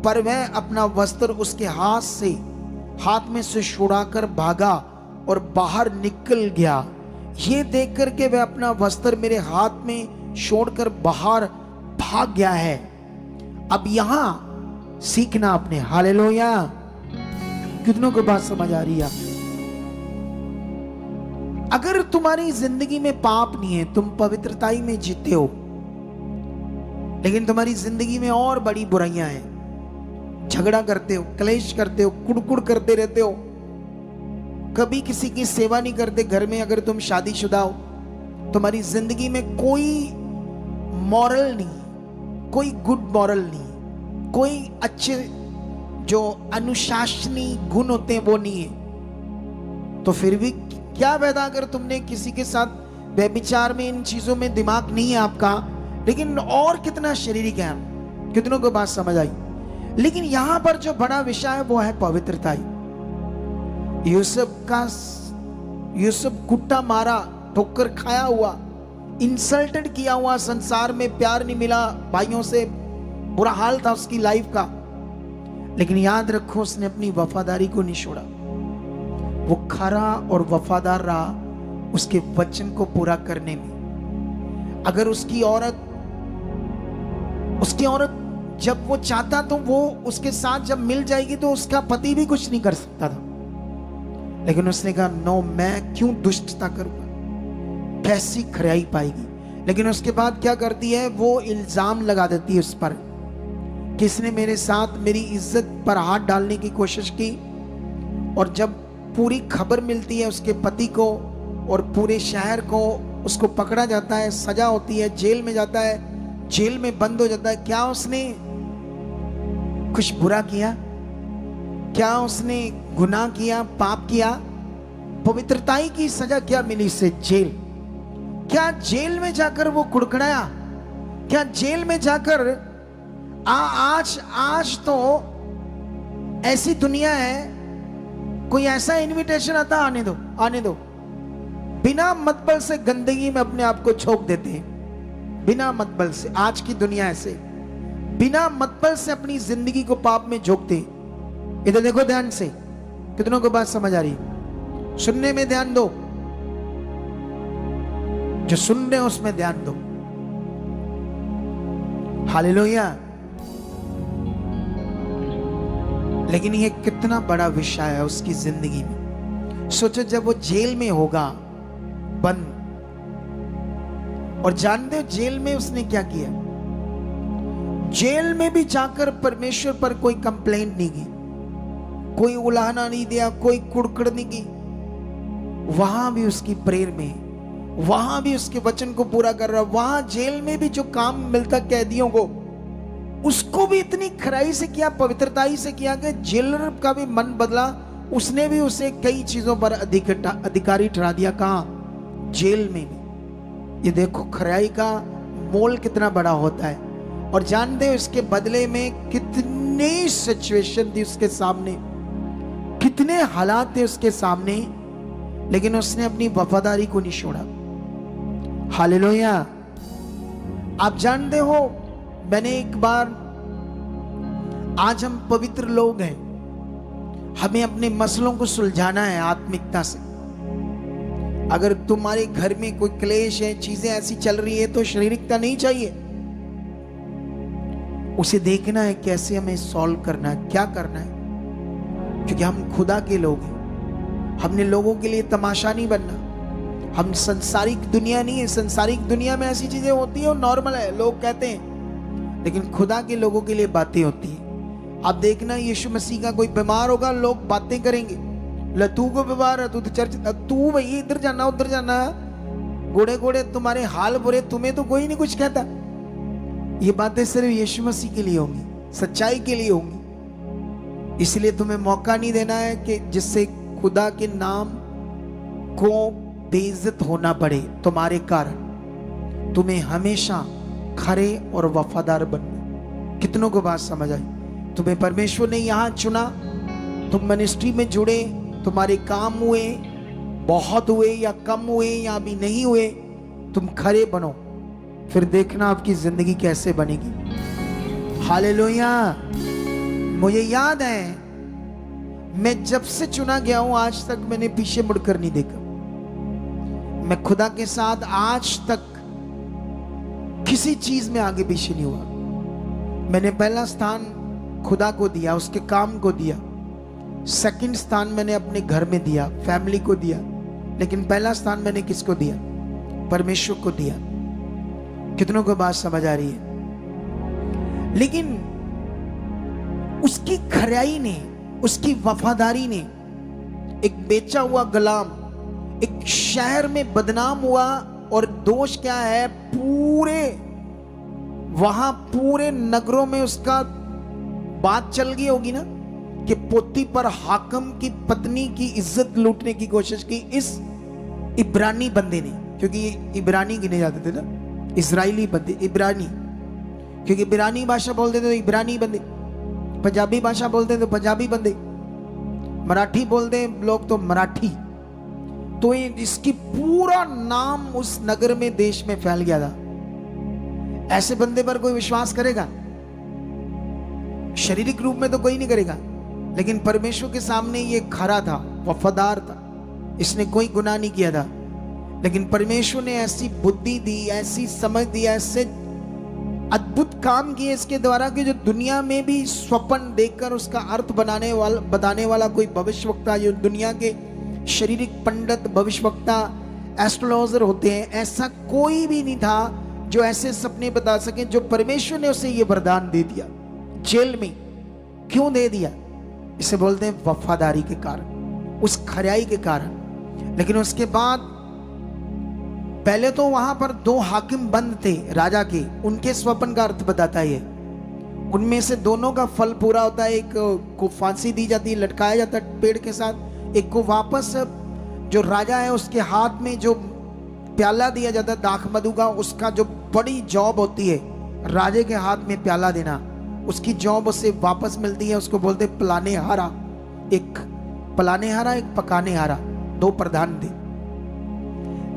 पर वह अपना वस्त्र उसके हाथ में से छुड़ाकर भागा और बाहर निकल गया। ये देख करके वह अपना वस्त्र मेरे हाथ में छोड़कर बाहर भाग गया है। अब यहां सीखना आपने, हालेलुया! कितनों को बात समझ आ रही है? अगर तुम्हारी जिंदगी में पाप नहीं है, तुम पवित्रताई में जीते हो, लेकिन तुम्हारी जिंदगी में और बड़ी बुराइयां हैं, झगड़ा करते हो, क्लेश करते हो, कुड़कुड़ करते रहते हो, कभी किसी की सेवा नहीं करते घर में, अगर तुम शादीशुदा हो, तुम्हारी जिंदगी में कोई मॉरल नहीं, कोई गुड मॉरल नहीं, कोई अच्छे जो अनुशासनी गुण होते हैं वो नहीं है, तो फिर भी क्या फायदा अगर तुमने किसी के साथ व्यभिचार में, इन चीजों में दिमाग नहीं है आपका, लेकिन और कितना शारीरिक है। कितनों को बात समझ आई? लेकिन यहां पर जो बड़ा विषय है वो है पवित्रता। यूसुफ कुट्टा मारा, ठोकर खाया हुआ, इंसल्टेड किया हुआ, संसार में प्यार नहीं मिला, भाइयों से बुरा हाल था उसकी लाइफ का, लेकिन याद रखो उसने अपनी वफादारी को नहीं छोड़ा। वो खरा और वफादार रहा उसके वचन को पूरा करने में। अगर उसकी औरत जब वो चाहता तो वो उसके साथ जब मिल जाएगी तो उसका पति भी कुछ नहीं कर सकता था, लेकिन उसने कहा नो, मैं क्यों दुष्टता करूंगा, कैसी खराई पाएगी। लेकिन उसके बाद क्या करती है, वो इल्जाम लगा देती है उस पर, किसने मेरे साथ मेरी इज्जत पर हाथ डालने की कोशिश की। और जब पूरी खबर मिलती है उसके पति को और पूरे शहर को, उसको पकड़ा जाता है, सजा होती है, जेल में जाता है, जेल में बंद हो जाता है। क्या उसने कुछ बुरा किया? क्या उसने गुनाह किया, पाप किया? पवित्रताई की सजा क्या मिली उसे? जेल। क्या जेल में जाकर वो कुड़कुड़ाया? क्या जेल में जाकर आज तो ऐसी दुनिया है, कोई ऐसा इनविटेशन आता, आने दो आने दो, बिना मतलब से गंदगी में अपने आप को झोंक देते हैं, बिना मतलब से। आज की दुनिया ऐसे बिना मतलब से अपनी जिंदगी को पाप में झोंकते हैं। इधर देखो ध्यान से, कितनों को बात समझ आ रही है? सुनने में ध्यान दो, जो सुन रहे हो उसमें ध्यान दो। हालेलुया। लेकिन ये कितना बड़ा विषय है उसकी जिंदगी में। सोचो जब वो जेल में होगा बंद, और जानते हो जेल में उसने क्या किया? जेल में भी जाकर परमेश्वर पर कोई कंप्लेंट नहीं की, कोई उलाहना नहीं दिया, कोई कुड़कुड़ नहीं की। वहां भी उसकी प्रेयर में, वहां भी उसके वचन को पूरा कर रहा। वहां जेल में भी जो काम मिलता कैदियों को, उसको भी इतनी खराई से किया, पवित्रताई से किया कि जेलर का भी मन बदला। उसने भी उसे कई चीजों पर अधिकारी ठहरा दिया। कहां? जेल में भी। ये देखो खराई का मोल कितना बड़ा होता है। और जानते हो इसके बदले में कितनी सिचुएशन थी उसके सामने, कितने हालात थे उसके सामने, लेकिन उसने अपनी वफादारी को नहीं छोड़ा। हालेलुया। आप जानते हो, मैंने एक बार, आज हम पवित्र लोग हैं, हमें अपने मसलों को सुलझाना है आत्मिकता से। अगर तुम्हारे घर में कोई क्लेश है, चीजें ऐसी चल रही है, तो शारीरिकता नहीं चाहिए, उसे देखना है कैसे हमें सॉल्व करना है, क्या करना है। क्योंकि हम खुदा के लोग हैं, हमने लोगों के लिए तमाशा नहीं बनना। हम संसारिक दुनिया नहीं है। संसारिक दुनिया में ऐसी चीजें होती है, नॉर्मल है, लोग कहते हैं, लेकिन खुदा के लोगों के लिए बातें होती है। आप देखना, यीशु मसीह का कोई बीमार होगा, लोग बातें करेंगे, तू को बीमार है, तू तो चर्च, तू भाई इधर जाना उधर जाना, गोड़े गोड़े तुम्हारे हाल बुरे, तुम्हें तो कोई नहीं कुछ कहता। ये बातें सिर्फ यीशु मसीह के लिए होंगी, सच्चाई के लिए होंगी। इसलिए तुम्हें मौका नहीं देना है कि जिससे खुदा के नाम को बेइज्जत होना पड़े तुम्हारे कारण। तुम्हें हमेशा खरे और वफादार बनना। कितनों को बात समझ आई? तुम्हें परमेश्वर ने यहां चुना, तुम मिनिस्ट्री में जुड़े, तुम्हारे काम हुए, बहुत हुए या कम हुए या अभी नहीं हुए, तुम खरे बनो, फिर देखना आपकी जिंदगी कैसे बनेगी। हालेलुया। मुझे याद है, मैं जब से चुना गया हूं आज तक मैंने पीछे मुड़कर नहीं देखा। मैं खुदा के साथ आज तक किसी चीज में आगे पीछे नहीं हुआ। मैंने पहला स्थान खुदा को दिया, उसके काम को दिया। सेकंड स्थान मैंने अपने घर में दिया, फैमिली को दिया। लेकिन पहला स्थान मैंने किसको दिया? परमेश्वर को दिया। कितनों को बात समझ आ रही है? लेकिन उसकी खराई ने, उसकी वफादारी ने, एक बेचा हुआ गुलाम एक शहर में बदनाम हुआ। और दोष क्या है? वहां पूरे नगरों में उसका बात चल गई होगी ना कि पोती पर हाकिम की पत्नी की इज्जत लूटने की कोशिश की इस इब्रानी बंदे ने। क्योंकि ये इब्रानी गिने जाते थे ना, इजराइली बंदे, इब्रानी। क्योंकि इब्रानी भाषा बोलते थे तो इब्रानी बंदे, पंजाबी भाषा बोलते तो पंजाबी बंदे, मराठी बोलते लोग तो मराठी। तो इसकी पूरा नाम उस नगर में, देश में फैल गया था। ऐसे बंदे पर कोई विश्वास करेगा? शारीरिक रूप में तो कोई नहीं करेगा, लेकिन परमेश्वर के सामने ये खरा था, वफादार था, इसने कोई गुनाह नहीं किया था। लेकिन परमेश्वर ने ऐसी बुद्धि दी, ऐसी समझ दी, ऐसे अद्भुत काम किए इसके द्वारा कि जो दुनिया में भी स्वप्न देखकर उसका अर्थ बताने वाला कोई भविष्यवक्ता, जो दुनिया के शारीरिक पंडित, भविष्यवक्ता, एस्ट्रोलॉजर होते हैं, ऐसा कोई भी नहीं था जो ऐसे सपने बता सके जो परमेश्वर ने उसे ये वरदान दे दिया। जेल में क्यों दे दिया? इसे बोलते हैं वफादारी के कारण, उस खराई के कारण। लेकिन उसके बाद पहले तो वहां पर 2 हाकिम बंद थे राजा के, उनके स्वप्न का अर्थ बताता है। उनमें से दोनों का फल पूरा होता है। एक को फांसी दी जाती है, लटकाया जाता है पेड़ के साथ। एक को वापस जो राजा है उसके हाथ में जो प्याला दिया जाता है दाख मधु का, उसका जो बड़ी जॉब होती है राजे के हाथ में प्याला देना, उसकी जॉब उसे वापस मिलती है। उसको बोलते पलाने हारा। एक पलाने हारा, एक पकाने हारा, 2 प्रधान थे।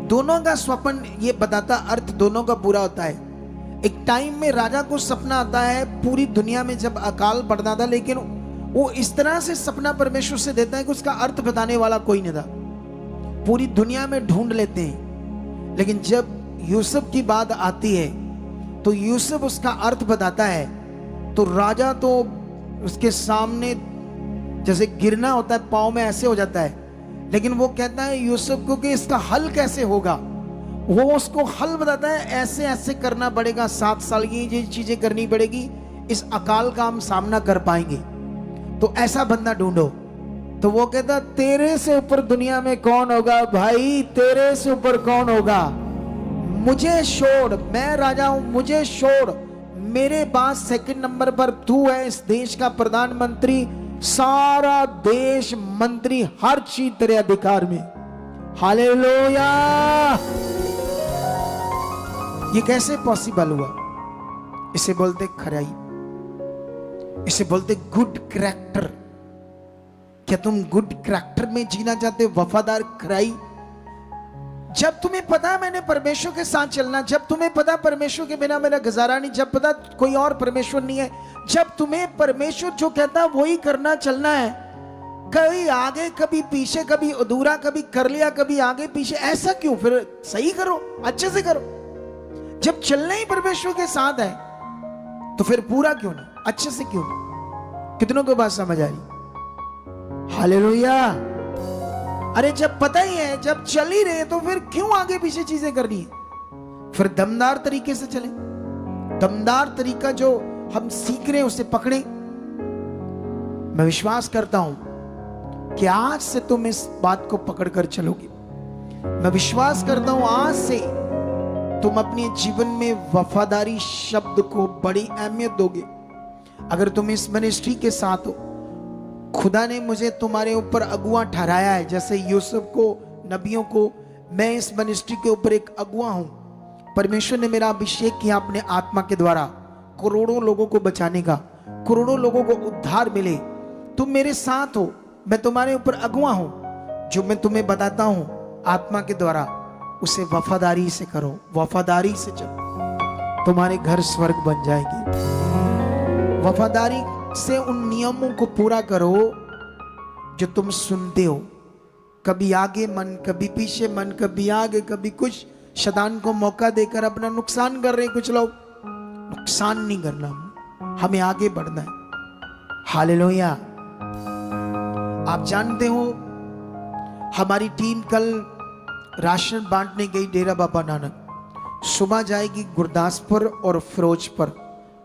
दोनों का स्वप्न ये बताता, अर्थ दोनों का पूरा होता है। एक टाइम में राजा को सपना आता है पूरी दुनिया में जब अकाल पड़ता था, लेकिन वो इस तरह से सपना परमेश्वर से देता है कि उसका अर्थ बताने वाला कोई नहीं था। पूरी दुनिया में ढूंढ लेते हैं, लेकिन जब यूसुफ की बात आती है तो यूसुफ उसका अर्थ बताता है। तो राजा तो उसके सामने जैसे गिरना होता है, पाँव में ऐसे हो जाता है। लेकिन वो कहता है यूसुफ को कि इसका हल कैसे होगा। वो उसको हल बताता है, ऐसे ऐसे करना पड़ेगा, 7 साल की ये चीजें करनी पड़ेगी, इस अकाल का हम सामना कर पाएंगे। तो ऐसा बंदा ढूंढो। तो वो कहता तेरे से ऊपर दुनिया में कौन होगा भाई, तेरे से ऊपर कौन होगा, मुझे छोड़, मैं राजा हूं, मुझे छोड़, मेरे पास सेकंड नंबर पर तू है, इस देश का प्रधानमंत्री, सारा देश मंत्री, हर चीज तेरे अधिकार में। हालेलुया। ये कैसे पॉसिबल हुआ? इसे बोलते खराई, इसे बोलते गुड कैरेक्टर। क्या तुम गुड कैरेक्टर में जीना चाहते हो? वफादार खराई। जब तुम्हें पता मैंने परमेश्वर के साथ चलना, जब तुम्हें पता परमेश्वर के बिना मेरा गुजारा नहीं, जब पता कोई और परमेश्वर नहीं है, जब तुम्हें परमेश्वर जो कहता वही करना चलना है, कभी आगे कभी पीछे, कभी अधूरा, कभी कर लिया, कभी आगे पीछे, ऐसा क्यों? फिर सही करो, अच्छे से करो। जब चलना ही परमेश्वर के साथ है तो फिर पूरा क्यों नहीं, अच्छे से क्यों नहीं? कितनों को बात समझ आ रही? हालेलुया। अरे जब पता ही है, जब चल ही रहे, तो फिर क्यों आगे पीछे चीजें करनी है? फिर दमदार तरीके से चले। दमदार तरीका जो हम सीख रहे हैं उसे पकड़े। मैं विश्वास करता हूं कि आज से तुम इस बात को पकड़कर चलोगे। मैं विश्वास करता हूं आज से तुम अपने जीवन में वफादारी शब्द को बड़ी अहमियत दोगे। अगर तुम इस मिनिस्ट्री के साथ हो, खुदा ने मुझे तुम्हारे ऊपर अगुआ ठहराया है, जैसे यूसुफ को, नबियों को, मैं इस मिनिस्ट्री के ऊपर एक अगुआ हूं। परमेश्वर ने मेरा अभिषेक किया अपने आत्मा के द्वारा करोड़ों लोगों को बचाने का, करोड़ों लोगों को उद्धार मिले। तुम मेरे साथ हो, मैं तुम्हारे ऊपर अगुआ हूं। जो मैं तुम्हें बताता हूं आत्मा के द्वारा, उसे वफादारी से करो, वफादारी से चलो, तुम्हारे घर स्वर्ग बन जाएगी। वफादारी से उन नियमों को पूरा करो जो तुम सुनते हो। कभी आगे मन, कभी पीछे मन, कभी आगे, कभी कुछ। शैतान को मौका देकर अपना नुकसान कर रहे हैं कुछ लोग। नुकसान नहीं करना, हमें आगे बढ़ना है। हालेलुया। आप जानते हो हमारी टीम कल राशन बांटने गई डेरा बाबा नानक। सुबह जाएगी गुरदासपुर और फिरोजपुर,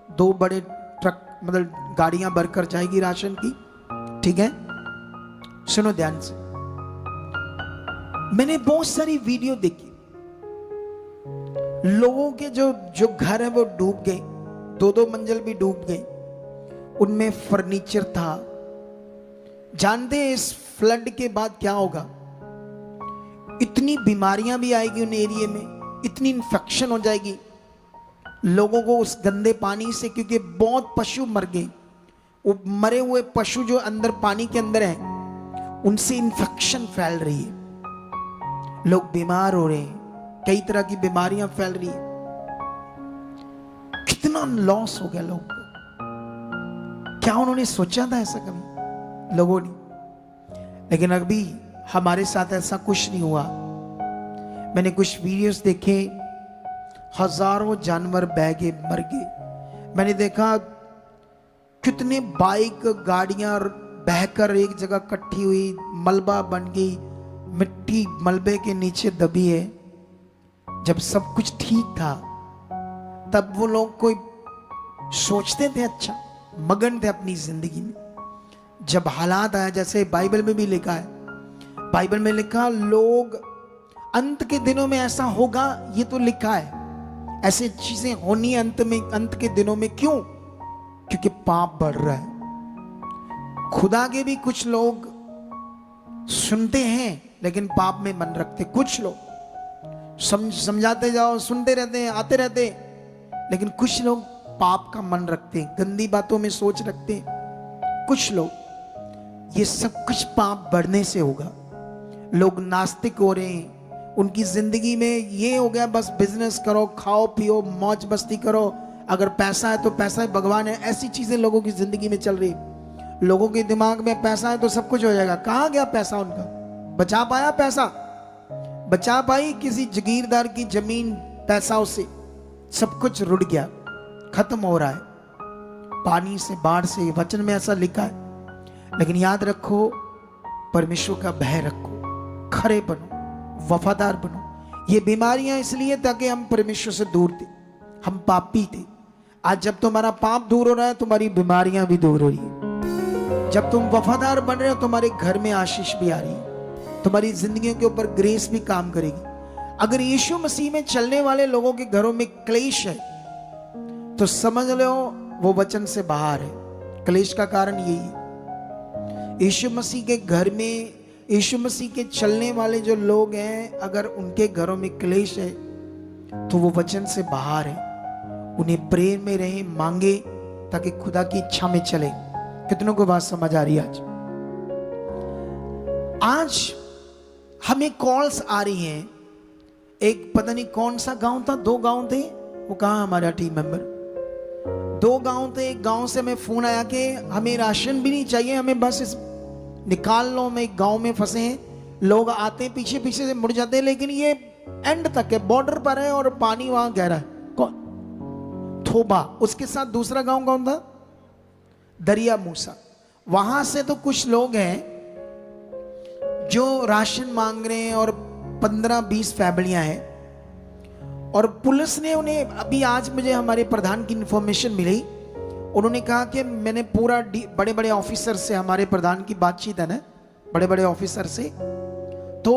2 बड़े ट्रक, मतलब गाड़ियां भरकर जाएगी राशन की। ठीक है, सुनो ध्यान से। मैंने बहुत सारी वीडियो देखी, लोगों के जो घर है वो डूब गए, 2-2 मंजिल भी डूब गए, उनमें फर्नीचर था। जानते हैं इस फ्लड के बाद क्या होगा? इतनी बीमारियां भी आएगी उन एरिया में, इतनी इन्फेक्शन हो जाएगी लोगों को उस गंदे पानी से, क्योंकि बहुत पशु मर गए। वो मरे हुए पशु जो अंदर पानी के अंदर हैं, उनसे इन्फेक्शन फैल रही है, लोग बीमार हो रहे हैं, कई तरह की बीमारियां फैल रही है। कितना लॉस हो गया लोगों को। क्या उन्होंने सोचा था ऐसा कभी? लोगों ने। लेकिन अभी हमारे साथ ऐसा कुछ नहीं हुआ। मैंने कुछ वीडियोस देखे, हजारों जानवर बह गए, मर गए। मैंने देखा कितने बाइक गाड़ियां बहकर एक जगह इकट्ठी हुई, मलबा बन गई, मिट्टी मलबे के नीचे दबी है। जब सब कुछ ठीक था तब वो लोग कोई सोचते थे अच्छा, मगन थे अपनी जिंदगी में। जब हालात आया, जैसे बाइबल में भी लिखा है, बाइबल में लिखा लोग अंत के दिनों में ऐसा होगा, ये तो लिखा है, ऐसी चीजें होनी अंत में, अंत के दिनों में। क्यों? क्योंकि पाप बढ़ रहा है। खुदा के भी कुछ लोग सुनते हैं लेकिन पाप में मन रखते, कुछ लोग समझाते जाओ, सुनते रहते हैं, आते रहते हैं, लेकिन कुछ लोग पाप का मन रखते हैं, गंदी बातों में सोच रखते हैं कुछ लोग। ये सब कुछ पाप बढ़ने से होगा। लोग नास्तिक हो रहे हैं, उनकी जिंदगी में ये हो गया बस बिजनेस करो, खाओ पियो, मौज मस्ती करो, अगर पैसा है तो पैसा ही भगवान है, ऐसी चीजें लोगों की जिंदगी में चल रही। लोगों के दिमाग में पैसा है तो सब कुछ हो जाएगा। कहाँ गया पैसा उनका? बचा पाया पैसा? बचा पाई किसी जागीरदार की जमीन पैसा? उससे सब कुछ रुड़ गया, खत्म हो रहा है पानी से, बाढ़ से। वचन में ऐसा लिखा है। लेकिन याद रखो, परमेश्वर का भय रखो, खरे बनो, वफादार बनो। ये बीमारियां इसलिए ताकि हम परमेश्वर से दूर थे, हम पापी थे। आज जब तुम्हारा पाप दूर हो रहा है, तुम्हारी बीमारियां भी दूर हो रही है। जब तुम वफादार बन रहे हो, तुम्हारे घर में आशीष भी आ रही है, तुम्हारी जिंदगियों के ऊपर ग्रेस भी काम करेगी। अगर यीशु मसीह में चलने वाले लोगों के घरों में क्लेश है तो समझ लो वो वचन से बाहर है। क्लेश का कारण यही है। यीशु मसीह के घर में, यीशु मसीह के चलने वाले जो लोग हैं, अगर उनके घरों में क्लेश है तो वो वचन से बाहर है। उन्हें प्रेयर में रहे, मांगे, ताकि खुदा की इच्छा में चले। कितनों को बात समझ आ रही है? आज हमें कॉल्स आ रही हैं। एक पता नहीं कौन सा गांव था, 2 गांव थे, वो कहाँ हमारा टीम मेंबर, 2 गांव थे। एक गांव से हमें फोन आया कि हमें राशन भी नहीं चाहिए, हमें बस इस निकाल लो। हम एक गांव में फंसे हैं, लोग आते हैं पीछे पीछे से मुड़ जाते हैं, लेकिन ये एंड तक है, बॉर्डर पर है और पानी वहां गहरा है। कौन? थोबा। उसके साथ दूसरा गांव कौन था? दरिया मूसा। वहां से तो कुछ लोग हैं जो राशन मांग रहे हैं और 15-20 फैमिलियां हैं, और पुलिस ने उन्हें, अभी आज मुझे हमारे प्रधान की इंफॉर्मेशन मिली, उन्होंने कहा कि मैंने पूरा बड़े बड़े ऑफिसर से, हमारे प्रधान की बातचीत है ना बड़े बड़े ऑफिसर से, तो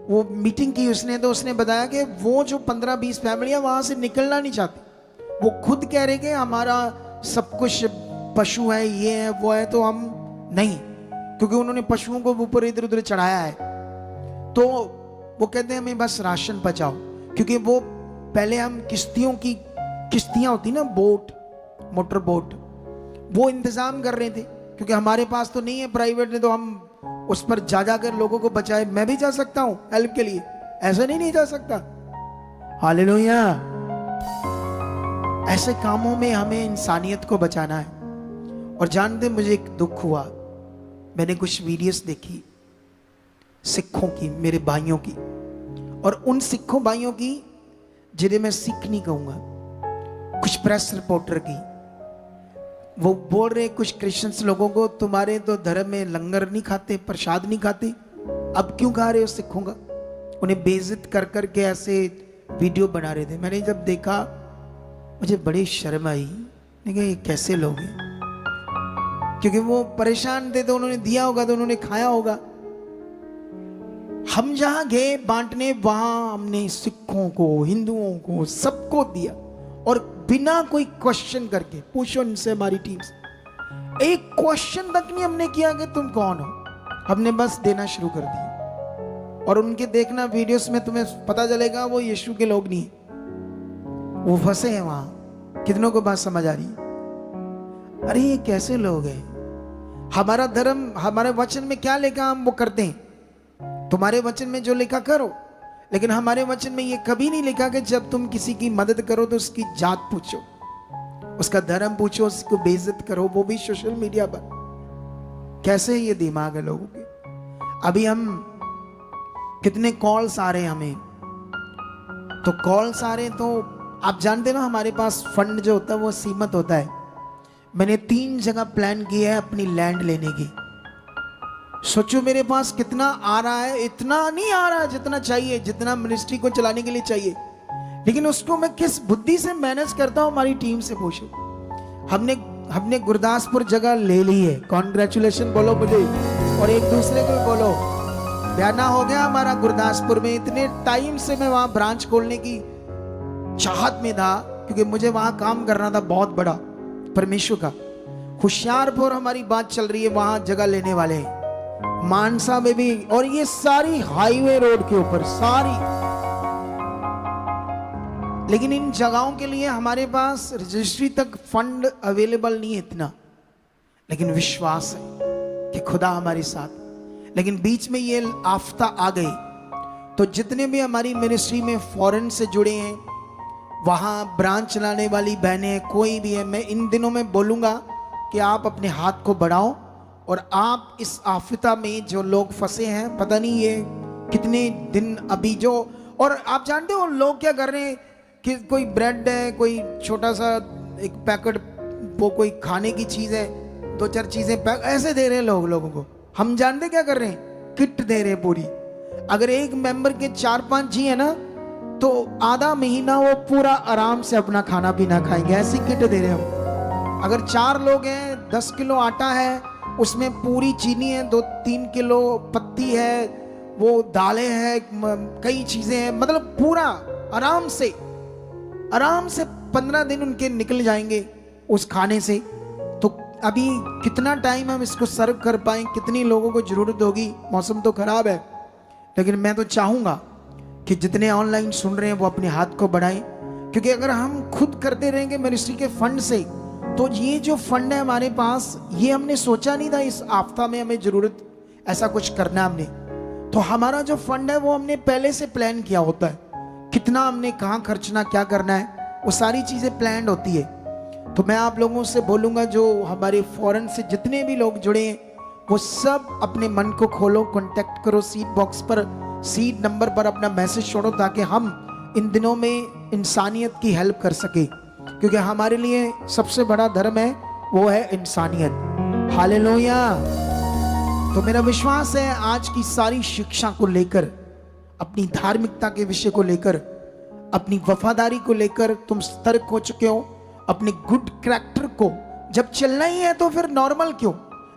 वो मीटिंग की उसने, तो उसने बताया कि वो जो 15-20 फैमिलियां वहां से निकलना नहीं चाहती। वो खुद कह रहे कि हमारा सब कुछ पशु है, ये है वो है, तो हम नहीं, क्योंकि उन्होंने पशुओं को ऊपर इधर उधर चढ़ाया है। तो वो कहते हैं हमें बस राशन पहुंचाओ, क्योंकि वो पहले हम किश्तियां होती ना, बोट, मोटर बोट, वो इंतजाम कर रहे थे, क्योंकि हमारे पास तो नहीं है प्राइवेट ने, तो हम उस पर जा कर लोगों को बचाए। मैं भी जा सकता हूं हेल्प के लिए, ऐसा नहीं जा सकता। हालेलुया। ऐसे कामों में हमें इंसानियत को बचाना है। और जानते, मुझे एक दुख हुआ, मैंने कुछ वीडियोस देखी सिखों की, मेरे भाइयों की, और उन सिखों भाइयों की जिन्हें मैं सिख नहीं कहूंगा, कुछ प्रेस रिपोर्टर की। वो बोल रहे कुछ क्रिश्चियंस लोगों को, तुम्हारे तो धर्म में लंगर नहीं खाते, प्रसाद नहीं खाते, अब क्यों खा रहे हो सिखों का? उन्हें बेइज्जत कर करके ऐसे वीडियो बना रहे थे। मैंने जब देखा मुझे बड़ी शर्म आई। मैंने कहा ये कैसे लोग हैं? क्योंकि वो परेशान थे तो उन्होंने दिया होगा, तो उन्होंने खाया होगा। हम जहां गए बांटने, वहां हमने सिखों को, हिंदुओं को, सबको दिया, और बिना कोई क्वेश्चन करके। पूछो इनसे, हमारी टीम से एक क्वेश्चन तक नहीं हमने किया कि तुम कौन हो, हमने बस देना शुरू कर दिया। और उनके देखना वीडियोस में, तुम्हें पता चलेगा वो यीशु के लोग नहीं, वो फंसे हैं वहां। कितनों को बात समझ आ रही है? अरे ये कैसे लोग हैं? हमारा धर्म, हमारे वचन में क्या लिखा हम वो करते हैं। तुम्हारे वचन में जो लिखा करो, लेकिन हमारे वचन में ये कभी नहीं लिखा कि जब तुम किसी की मदद करो तो उसकी जात पूछो, उसका धर्म पूछो, उसको बेइज्जत करो, वो भी सोशल मीडिया पर। कैसे ये दिमाग है लोगों के? अभी हम कितने कॉल्स आ रहे हैं हमें तो कॉल्स आ रहे हैं, तो आप जानते ना हमारे पास फंड जो होता है वो सीमित होता है। मैंने 3 जगह प्लान किया है अपनी लैंड लेने की। सोचो मेरे पास कितना आ रहा है, इतना नहीं आ रहा जितना चाहिए, जितना मिनिस्ट्री को चलाने के लिए चाहिए, लेकिन उसको मैं किस बुद्धि से मैनेज करता हूं, हमारी टीम से पूछो। हमने गुरदासपुर जगह ले ली है, कॉन्ग्रेचुलेशन बोलो मुझे और एक दूसरे को बोलो। बयाना हो गया हमारा गुरदासपुर में। इतने टाइम से मैं वहां ब्रांच खोलने की चाहत में था, क्योंकि मुझे वहां काम करना था बहुत बड़ा परमेश्वर का। होशियारपुर हमारी बात चल रही है, वहां जगह लेने वाले हैं, मानसा में भी, और ये सारी हाईवे रोड के ऊपर सारी। लेकिन इन जगहों के लिए हमारे पास रजिस्ट्री तक फंड अवेलेबल नहीं है इतना, लेकिन विश्वास है कि खुदा हमारे साथ। लेकिन बीच में ये आफता आ गई, तो जितने भी हमारी मिनिस्ट्री में फॉरेन से जुड़े हैं, वहां ब्रांच चलाने वाली बहनें, कोई भी है, मैं इन दिनों में बोलूंगा कि आप अपने हाथ को बढ़ाओ और आप इस आफता में जो लोग फंसे हैं, पता नहीं ये कितने दिन अभी जो, और आप जानते हो लोग क्या कर रहे हैं कि कोई ब्रेड है, कोई छोटा सा एक पैकेट, वो कोई खाने की चीज है, 2-4 चीजें ऐसे दे रहे हैं लोगों को। हम जानते क्या कर रहे हैं, किट दे रहे हैं पूरी। अगर एक मेंबर के 4-5 जी है ना, तो आधा महीना वो पूरा आराम से अपना खाना पीना खाएंगे, ऐसी किट दे रहे हैं हम। अगर 4 लोग हैं, 10 किलो आटा है, उसमें पूरी चीनी है, 2-3 किलो पत्ती है, वो दालें हैं, कई चीजें हैं, मतलब पूरा आराम से 15 दिन उनके निकल जाएंगे उस खाने से। तो अभी कितना टाइम हम इसको सर्व कर पाए, कितनी लोगों को जरूरत होगी। मौसम तो खराब है, लेकिन मैं तो चाहूंगा कि जितने ऑनलाइन सुन रहे हैं वो अपने हाथ को बढ़ाएं, क्योंकि अगर हम खुद करते रहेंगे मिनिस्ट्री के फंड से, तो ये जो फंड है हमारे पास, ये हमने सोचा नहीं था इस आफ्ता में हमें जरूरत ऐसा कुछ करना हमने। तो हमारा जो फंड है वो हमने पहले से प्लान किया होता है, कितना हमने कहाँ खर्चना, क्या करना है, वो सारी चीजें प्लान होती है। तो मैं आप लोगों से बोलूंगा, जो हमारे फॉरेन से जितने भी लोग जुड़े हैं, वो सब अपने मन को खोलो, कांटेक्ट करो, सीड बॉक्स पर, सीड नंबर पर अपना मैसेज छोड़ो, ताकि हम इन दिनों में इंसानियत की हेल्प कर सके, क्योंकि हमारे लिए सबसे बड़ा धर्म है वो है इंसानियत। हालेलुया। तो मेरा विश्वास है आज की सारी शिक्षा को लेकर, अपनी धार्मिकता के विषय को लेकर, अपनी वफादारी को लेकर तुम सतर्क हो चुके हो। अपने गुड कैरेक्टर को जब चलना ही है तो फिर नॉर्मल क्यों,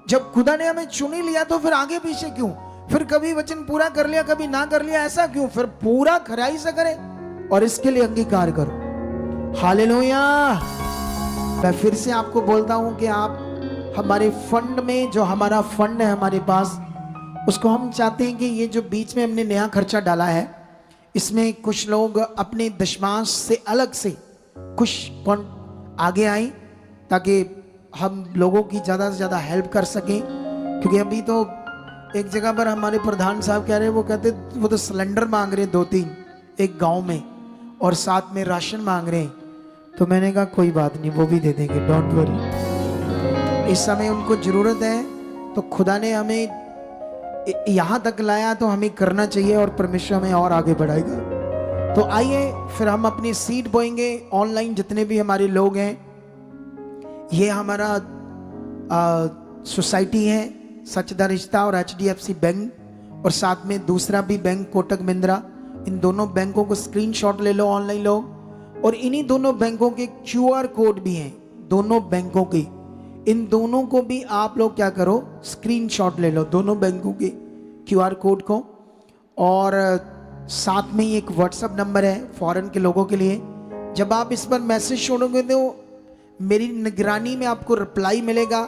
जब खुदा ने हमें चुन ही लिया तो फिर आगे पीछे क्यों, फिर कभी वचन पूरा कर लिया कभी ना कर लिया, ऐसा क्यों, फिर पूरा खराई से करें और इसके लिए अंगीकार करो। हालेलुया। मैं फिर से आपको बोलता हूं कि आप हमारे फंड में, जो हमारा फंड है हमारे पास, उसको हम चाहते हैं कि ये जो बीच में हमने नया खर्चा डाला है, इसमें कुछ लोग अपने दशमांश से अलग से कुछ आगे आए, ताकि हम लोगों की ज़्यादा से ज़्यादा हेल्प कर सकें। क्योंकि अभी तो एक जगह पर हमारे प्रधान साहब कह रहे हैं, वो कहते वो तो सिलेंडर मांग रहे हैं 2-3 एक गांव में, और साथ में राशन मांग रहे हैं। तो मैंने कहा कोई बात नहीं, वो भी दे देंगे, डोंट वरी। इस समय उनको ज़रूरत है, तो खुदा ने हमें यहाँ तक लाया तो हमें करना चाहिए, और परमेश्वर हमें और आगे बढ़ाएगा। तो आइए फिर हम अपनी सीट बोएंगे। ऑनलाइन जितने भी हमारे लोग हैं, ये हमारा सोसाइटी है सचदा रिश्ता और HDFC बैंक, और साथ में दूसरा भी बैंक कोटक महिंद्रा। इन दोनों बैंकों को स्क्रीनशॉट ले लो ऑनलाइन लोग, और इन्हीं दोनों बैंकों के QR कोड भी हैं, दोनों बैंकों के। इन दोनों को भी आप लोग क्या करो, स्क्रीनशॉट ले लो, दोनों बैंकों के QR कोड को। और साथ में एक व्हाट्सएप नंबर है फॉरेन के लोगों के लिए। जब आप इस पर मैसेज छोड़ोगे तो मेरी निगरानी में आपको रिप्लाई मिलेगा।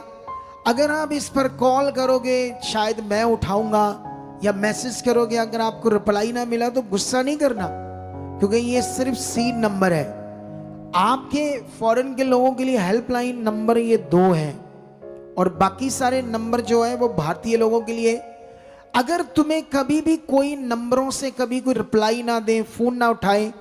अगर आप इस पर कॉल करोगे शायद मैं उठाऊंगा, या मैसेज करोगे अगर आपको रिप्लाई ना मिला तो गुस्सा नहीं करना, क्योंकि ये सिर्फ सीड नंबर है। आपके फॉरेन के लोगों के लिए हेल्पलाइन नंबर ये 2 है, और बाकी सारे नंबर जो है वो भारतीय लोगों के लिए। अगर तुम्हें कभी भी कोई नंबरों से कभी कोई रिप्लाई ना दे, फोन ना उठाए,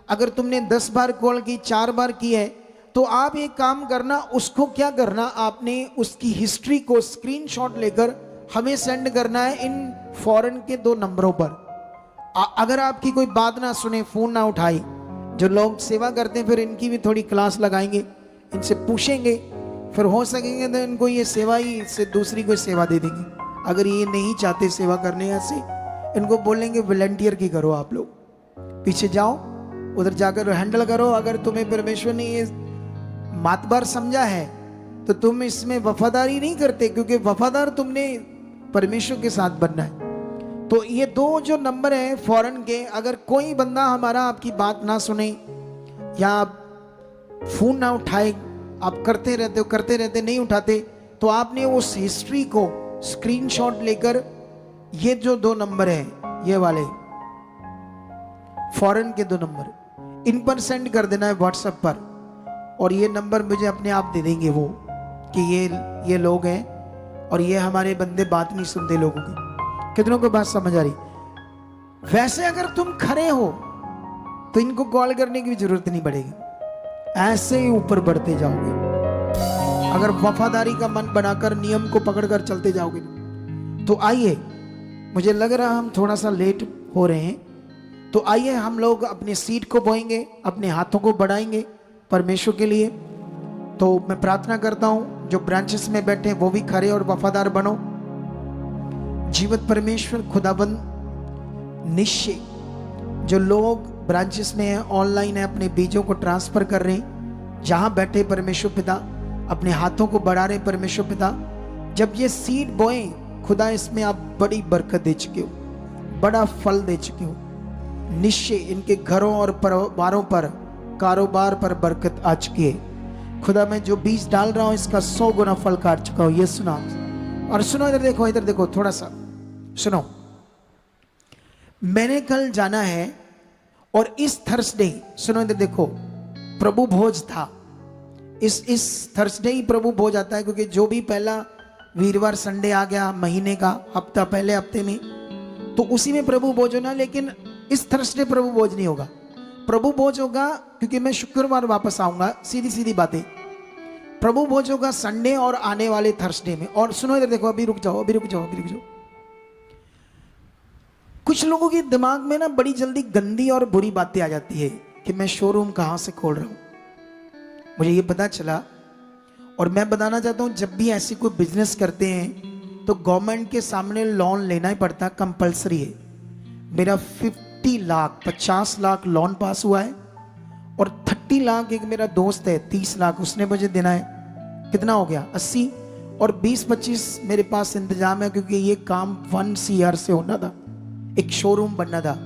अगर तुमने 10 बार कॉल की, 4 बार की है, तो आप एक काम करना, उसको क्या करना, आपने उसकी हिस्ट्री को स्क्रीनशॉट लेकर हमें सेंड करना है इन फॉरेन के 2 नंबरों पर। अगर आपकी कोई बात ना सुने, फोन ना उठाए, जो लोग सेवा करते हैं फिर इनकी भी थोड़ी क्लास लगाएंगे, इनसे पूछेंगे, फिर हो सकेंगे तो इनको ये सेवा ही से दूसरी कोई सेवा दे देंगे। अगर ये नहीं चाहते सेवा करने ऐसे, इनको बोलेंगे वॉलंटियर की करो, आप लोग पीछे जाओ, उधर जाकर हैंडल करो। अगर तुम्हें परमेश्वर ने ये मातबार समझा है तो तुम इसमें वफादारी नहीं करते, क्योंकि वफादार तुमने परमेश्वर के साथ बनना है। तो ये दो जो नंबर है फॉरेन के, अगर कोई बंदा हमारा आपकी बात ना सुने या आप फोन ना उठाए, आप करते रहते नहीं उठाते, तो आपने उस हिस्ट्री को स्क्रीनशॉट लेकर ये जो दो नंबर हैं, ये वाले फॉरेन के दो नंबर, इन पर सेंड कर देना है व्हाट्सएप पर, और ये नंबर मुझे अपने आप दे देंगे वो कि ये लोग हैं और ये हमारे बंदे बात नहीं सुनते लोगों की। कितनों को बात समझ आ रही? वैसे अगर तुम खड़े हो तो इनको कॉल करने की जरूरत नहीं पड़ेगी, ऐसे ही ऊपर बढ़ते जाओगे। अगर वफादारी का मन बनाकर नियम को पकड़कर चलते जाओगे तो आइए, मुझे लग रहा हम थोड़ा सा लेट हो रहे हैं, तो आइए हम लोग अपनी सीट को बोएंगे, अपने हाथों को बढ़ाएंगे परमेश्वर के लिए। तो मैं प्रार्थना करता हूं जो ब्रांचेस में बैठे हैं वो भी खड़े और वफादार बनो। जीवित परमेश्वर खुदाबंद निश्चय जो लोग ब्रांचेस में हैं, ऑनलाइन है, अपने बीजों को ट्रांसफर कर रहे हैं, जहां बैठे परमेश्वर पिता अपने हाथों को बढ़ा रहे परमेश्वर पिता, जब ये सीड बोए खुदा इसमें आप बड़ी बरकत दे चुके हो, बड़ा फल दे चुके हो। निश्चय इनके घरों और परिवारों पर, कारोबार पर बरकत आ चुकी है। खुदा मैं जो बीज डाल रहा हूं इसका 100 गुना फल काट चुका हूं। ये सुना और सुनो, इधर देखो थोड़ा सा सुनो। मैंने कल जाना है और इस थर्सडे, सुनो इधर देखो, प्रभु भोज था। इस थर्सडे ही प्रभु भोज आता है, क्योंकि जो भी पहला वीरवार संडे आ गया महीने का हफ्ता, पहले हफ्ते में, तो उसी में प्रभु भोज होना। लेकिन इस थर्सडे प्रभु भोज नहीं होगा, प्रभु भोज होगा क्योंकि मैं शुक्रवार वापस आऊंगा। सीधी सीधी बातें, प्रभु भोज होगा संडे और आने वाले थर्सडे में। और सुनो इधर देखो, अभी रुक जाओ। कुछ लोगों के दिमाग में ना बड़ी जल्दी गंदी और बुरी बातें आ जाती है कि मैं शोरूम कहां से खोल रहा हूं। मुझे ये पता चला और मैं बताना चाहता हूं, जब भी ऐसी कोई बिजनेस करते हैं तो गवर्नमेंट के सामने लोन लेना ही पड़ता, कंपलसरी है। मेरा 50 लाख लोन पास हुआ है और 30 लाख एक मेरा दोस्त है, 30 लाख उसने मुझे देना है। कितना हो गया? 80। और 20-25 मेरे पास इंतजाम है, क्योंकि ये काम 1 CR से होना था, एक शोरूम बनना था।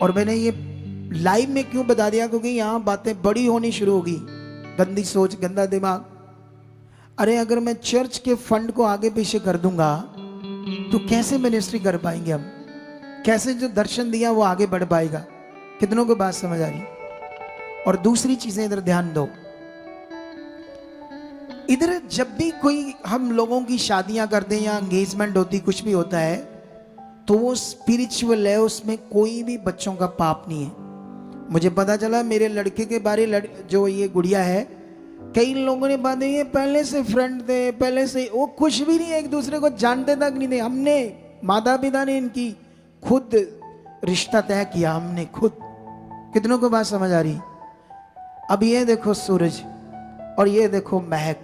और मैंने ये लाइव में क्यों बता दिया? क्योंकि यहाँ बातें बड़ी होनी शुरू होगी। गंदी सोच, गंदा दिमाग। अरे अगर मैं चर्च के फंड को आगे पीछे कर दूंगा तो कैसे मिनिस्ट्री कर पाएंगे हम? कैसे जो दर्शन दिया वो आगे बढ़ पाएगा? कितनों को बात समझ आ रही? और दूसरी चीजें इधर ध्यान दो, इधर जब भी कोई हम लोगों की शादियां करते हैं या एंगेजमेंट होती, कुछ भी होता है, तो वो स्पिरिचुअल है, उसमें कोई भी बच्चों का पाप नहीं है। मुझे पता चला मेरे लड़के के बारे जो ये गुड़िया है, कई लोगों ने बातें, ये पहले से फ्रेंड थे, पहले से वो कुछ भी नहीं, एक दूसरे को जानते तक नहीं थे। हमने, माता पिता ने इनकी खुद रिश्ता तय किया, हमने खुद। कितनों को बात समझ आ रही? अब ये देखो सूरज और ये देखो महक,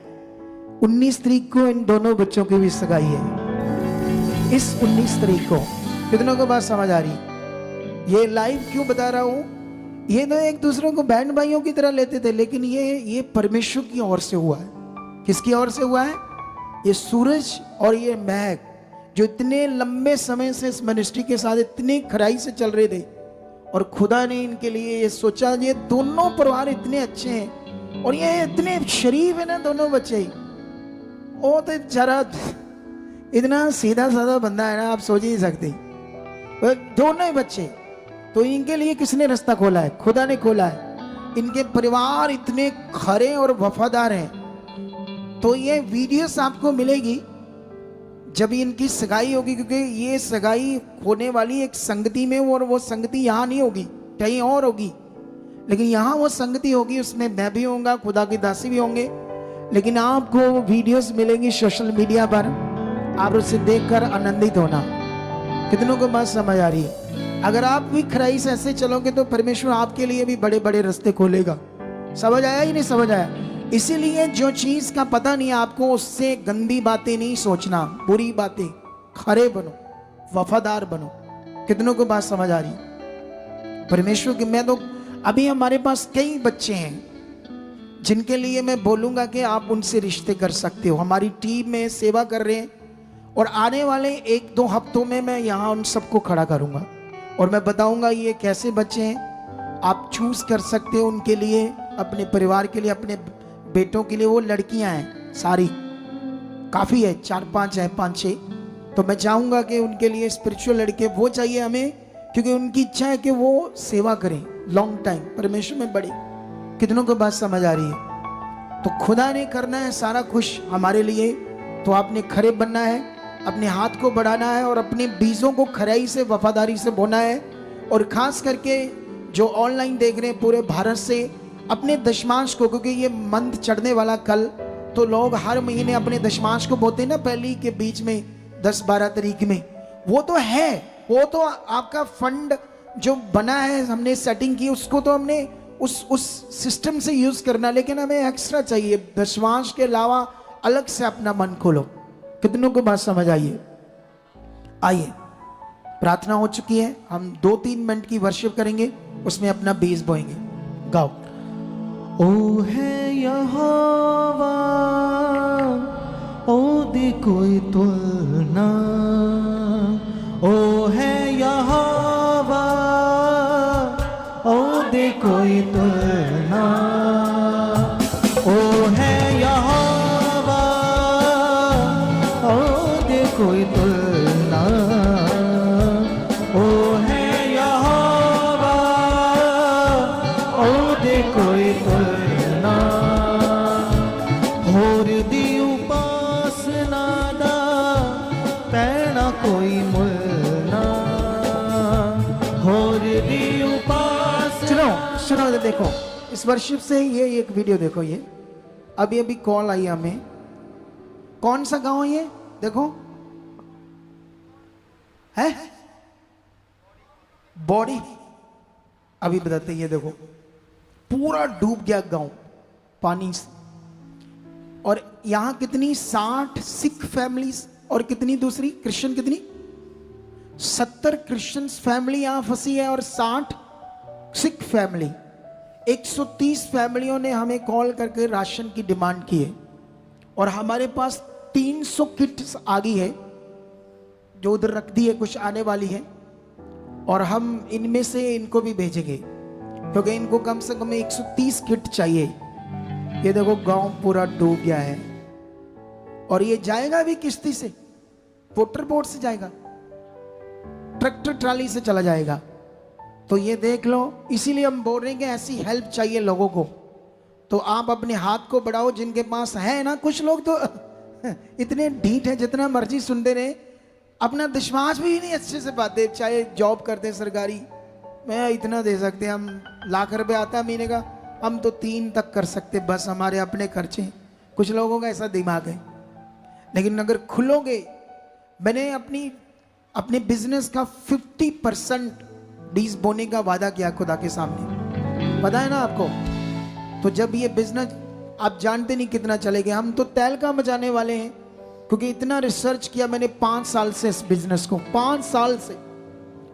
19 तारीख को इन दोनों बच्चों की भी सगाई है, इस 19 तारीख को। कितनों को बात समझ आ रही? ये लाइव क्यों बता रहा हूं? ये तो एक दूसरे को बहन भाइयों की तरह लेते थे, लेकिन ये परमेश्वर की ओर से हुआ है। किसकी ओर से हुआ है? ये सूरज और ये महक, जो इतने लंबे समय से इस मिनिस्ट्री के साथ इतनी खराई से चल रहे थे, और खुदा ने इनके लिए ये सोचा। ये दोनों परिवार इतने अच्छे हैं और ये इतने शरीफ है ना, दोनों बच्चे। वो तो जरा इतना सीधा साधा बंदा है ना, आप सोच ही नहीं सकते। दोनों ही बच्चे, तो इनके लिए किसने रास्ता खोला है? खुदा ने खोला है। इनके परिवार इतने खरे और वफादार हैं। तो ये वीडियोस आपको मिलेगी जब इनकी सगाई होगी, क्योंकि ये सगाई होने वाली एक संगति में, और वो संगति यहाँ नहीं होगी, कहीं और होगी। लेकिन यहाँ वो संगति होगी, उसमें मैं भी होऊंगा, खुदा की दासी भी होंगे। लेकिन आपको वीडियोस मिलेंगी सोशल मीडिया पर, आप उसे देखकर आनंदित होना। कितनों को बात समझ आ रही है? अगर आप भी खराई से ऐसे चलोगे तो परमेश्वर आपके लिए भी बड़े बड़े रास्ते खोलेगा। समझ आया ही नहीं समझ आया? इसीलिए जो चीज का पता नहीं आपको, उससे गंदी बातें नहीं सोचना, बुरी बातें, खरे बनो, वफादार बनो। कितनों को बात समझ आ रही? परमेश्वर की मैं तो अभी हमारे पास कई बच्चे हैं जिनके लिए मैं बोलूंगा कि आप उनसे रिश्ते कर सकते हो। हमारी टीम में सेवा कर रहे हैं और आने वाले 1-2 हफ्तों में मैं यहाँ उन सबको खड़ा करूंगा और मैं बताऊंगा ये कैसे बच्चे हैं। आप चूज कर सकते हो उनके लिए, अपने परिवार के लिए, अपने बेटों के लिए। वो लड़कियां हैं सारी, काफी है, 4-5 है, 5-6। तो मैं चाहूंगा कि उनके लिए स्पिरिचुअल लड़के वो चाहिए हमें, क्योंकि उनकी इच्छा है कि वो सेवा करें लॉन्ग टाइम परमेश्वर में बढ़े। कितनों को बात समझ आ रही है? तो खुदा ने करना है सारा कुछ हमारे लिए, तो आपने खरे बनना है, अपने हाथ को बढ़ाना है और अपने बीजों को खराई से, वफादारी से बोना है। और खास करके जो ऑनलाइन देख रहे हैं पूरे भारत से, अपने दशमांश को, क्योंकि ये मंथ चढ़ने वाला कल, तो लोग हर महीने अपने दशमांश को बोते हैं ना, पहली के बीच में 10-12 तारीख में। वो तो है, वो तो आपका फंड जो बना है, हमने सेटिंग की, उसको तो हमने उस सिस्टम से यूज करना, लेकिन हमें एक्स्ट्रा चाहिए। दशमांश के अलावा अलग से अपना मन खोलो। कितनों को बात समझ आइए? आइए, प्रार्थना हो चुकी है, हम 2-3 मिनट की वर्शिप करेंगे, उसमें अपना बीज बोएंगे। गाओ।
ओ है यहोवा, ओ दे कोई तुलना, ओ है यहोवा, ओ दे कोई तुलना, ओ है यहोवा, ओ दे कोई तुलना, ओ है यहोवा, ओ दे कोई तुलना, होर दी उपासना दा पैना कोई मुलना, होर दी उपासना।
सुनो देखो, इस वर्शिप से ये एक वीडियो देखो, ये अभी कॉल आई हमें। कौन सा गांव है ये? देखो है बॉडी, अभी बताते हैं। ये देखो पूरा डूब गया गांव पानी से। और यहां कितनी 60 सिख फैमिलीज और कितनी दूसरी क्रिश्चियन, कितनी 70 क्रिश्चियन फैमिली यहां फंसी है और 60 सिख फैमिली। 130 फैमिलियों ने हमें कॉल करके राशन की डिमांड की है और हमारे पास 300 किट्स आ गई है जो उधर रख दी है, कुछ आने वाली है और हम इनमें से इनको भी भेजेंगे, क्योंकि इनको कम से कम 130 किट चाहिए। ये देखो गांव पूरा डूब गया है और ये जाएगा भी किश्ती से, मोटर बोट से जाएगा, ट्रैक्टर ट्राली से चला जाएगा। तो ये देख लो, इसीलिए हम बोल रहे हैं कि ऐसी हेल्प चाहिए लोगों को। तो आप अपने हाथ को बढ़ाओ जिनके पास है ना। कुछ लोग तो इतने ढीठ हैं, जितना मर्जी सुनते रहे, अपना दशमांश भी नहीं अच्छे से पाते, चाहे जॉब करते सरकारी। मैं इतना दे सकते हैं, हम लाख रुपए आता है महीने का, हम तो 3 तक कर सकते, बस हमारे अपने खर्चे। कुछ लोगों का ऐसा दिमाग है। लेकिन अगर खुलोगे, मैंने अपने बिजनेस का 50% बीज बोने का वादा किया खुदा के सामने, पता है ना आपको। तो जब ये बिजनेस, आप जानते नहीं कितना चलेगा, हम तो तहलका मचाने वाले हैं, क्योंकि इतना रिसर्च किया मैंने 5 साल से इस बिजनेस को, 5 साल से।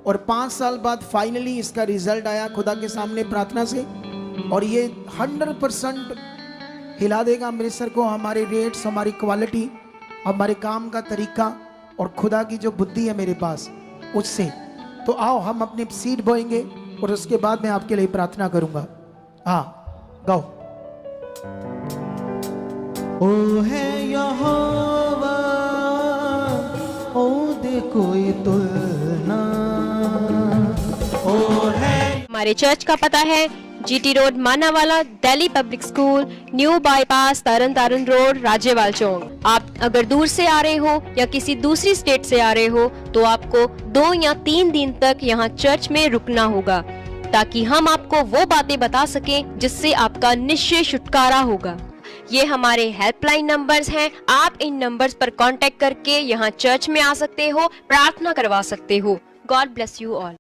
और 5 साल बाद फाइनली इसका रिजल्ट आया खुदा के सामने प्रार्थना से, और ये 100% हिला देगा अमृतसर को। हमारे रेट्स, हमारी क्वालिटी, हमारे काम का तरीका और खुदा की जो बुद्धि है मेरे पास, उससे। तो आओ हम अपने सीड बोएंगे और उसके बाद मैं आपके लिए प्रार्थना करूंगा। हाँ गाओ।
ओ है यहोवा, ओ दे कोई तुलना, ओ है।
हमारे चर्च का पता है GT road Manawala, Delhi public school, new bypass, Tarn Taran road, Rajyawal chowk. आप अगर दूर से आ रहे हो या किसी दूसरी स्टेट से आ रहे हो तो आपको 2 या 3 दिन तक यहाँ चर्च में रुकना होगा, ताकि हम आपको वो बातें बता सकें जिससे आपका निश्चय छुटकारा होगा। ये हमारे हेल्पलाइन नंबर्स हैं। आप इन नंबर्स पर कांटेक्ट करके यहाँ चर्च में आ सकते हो, प्रार्थना करवा सकते हो। God bless you all.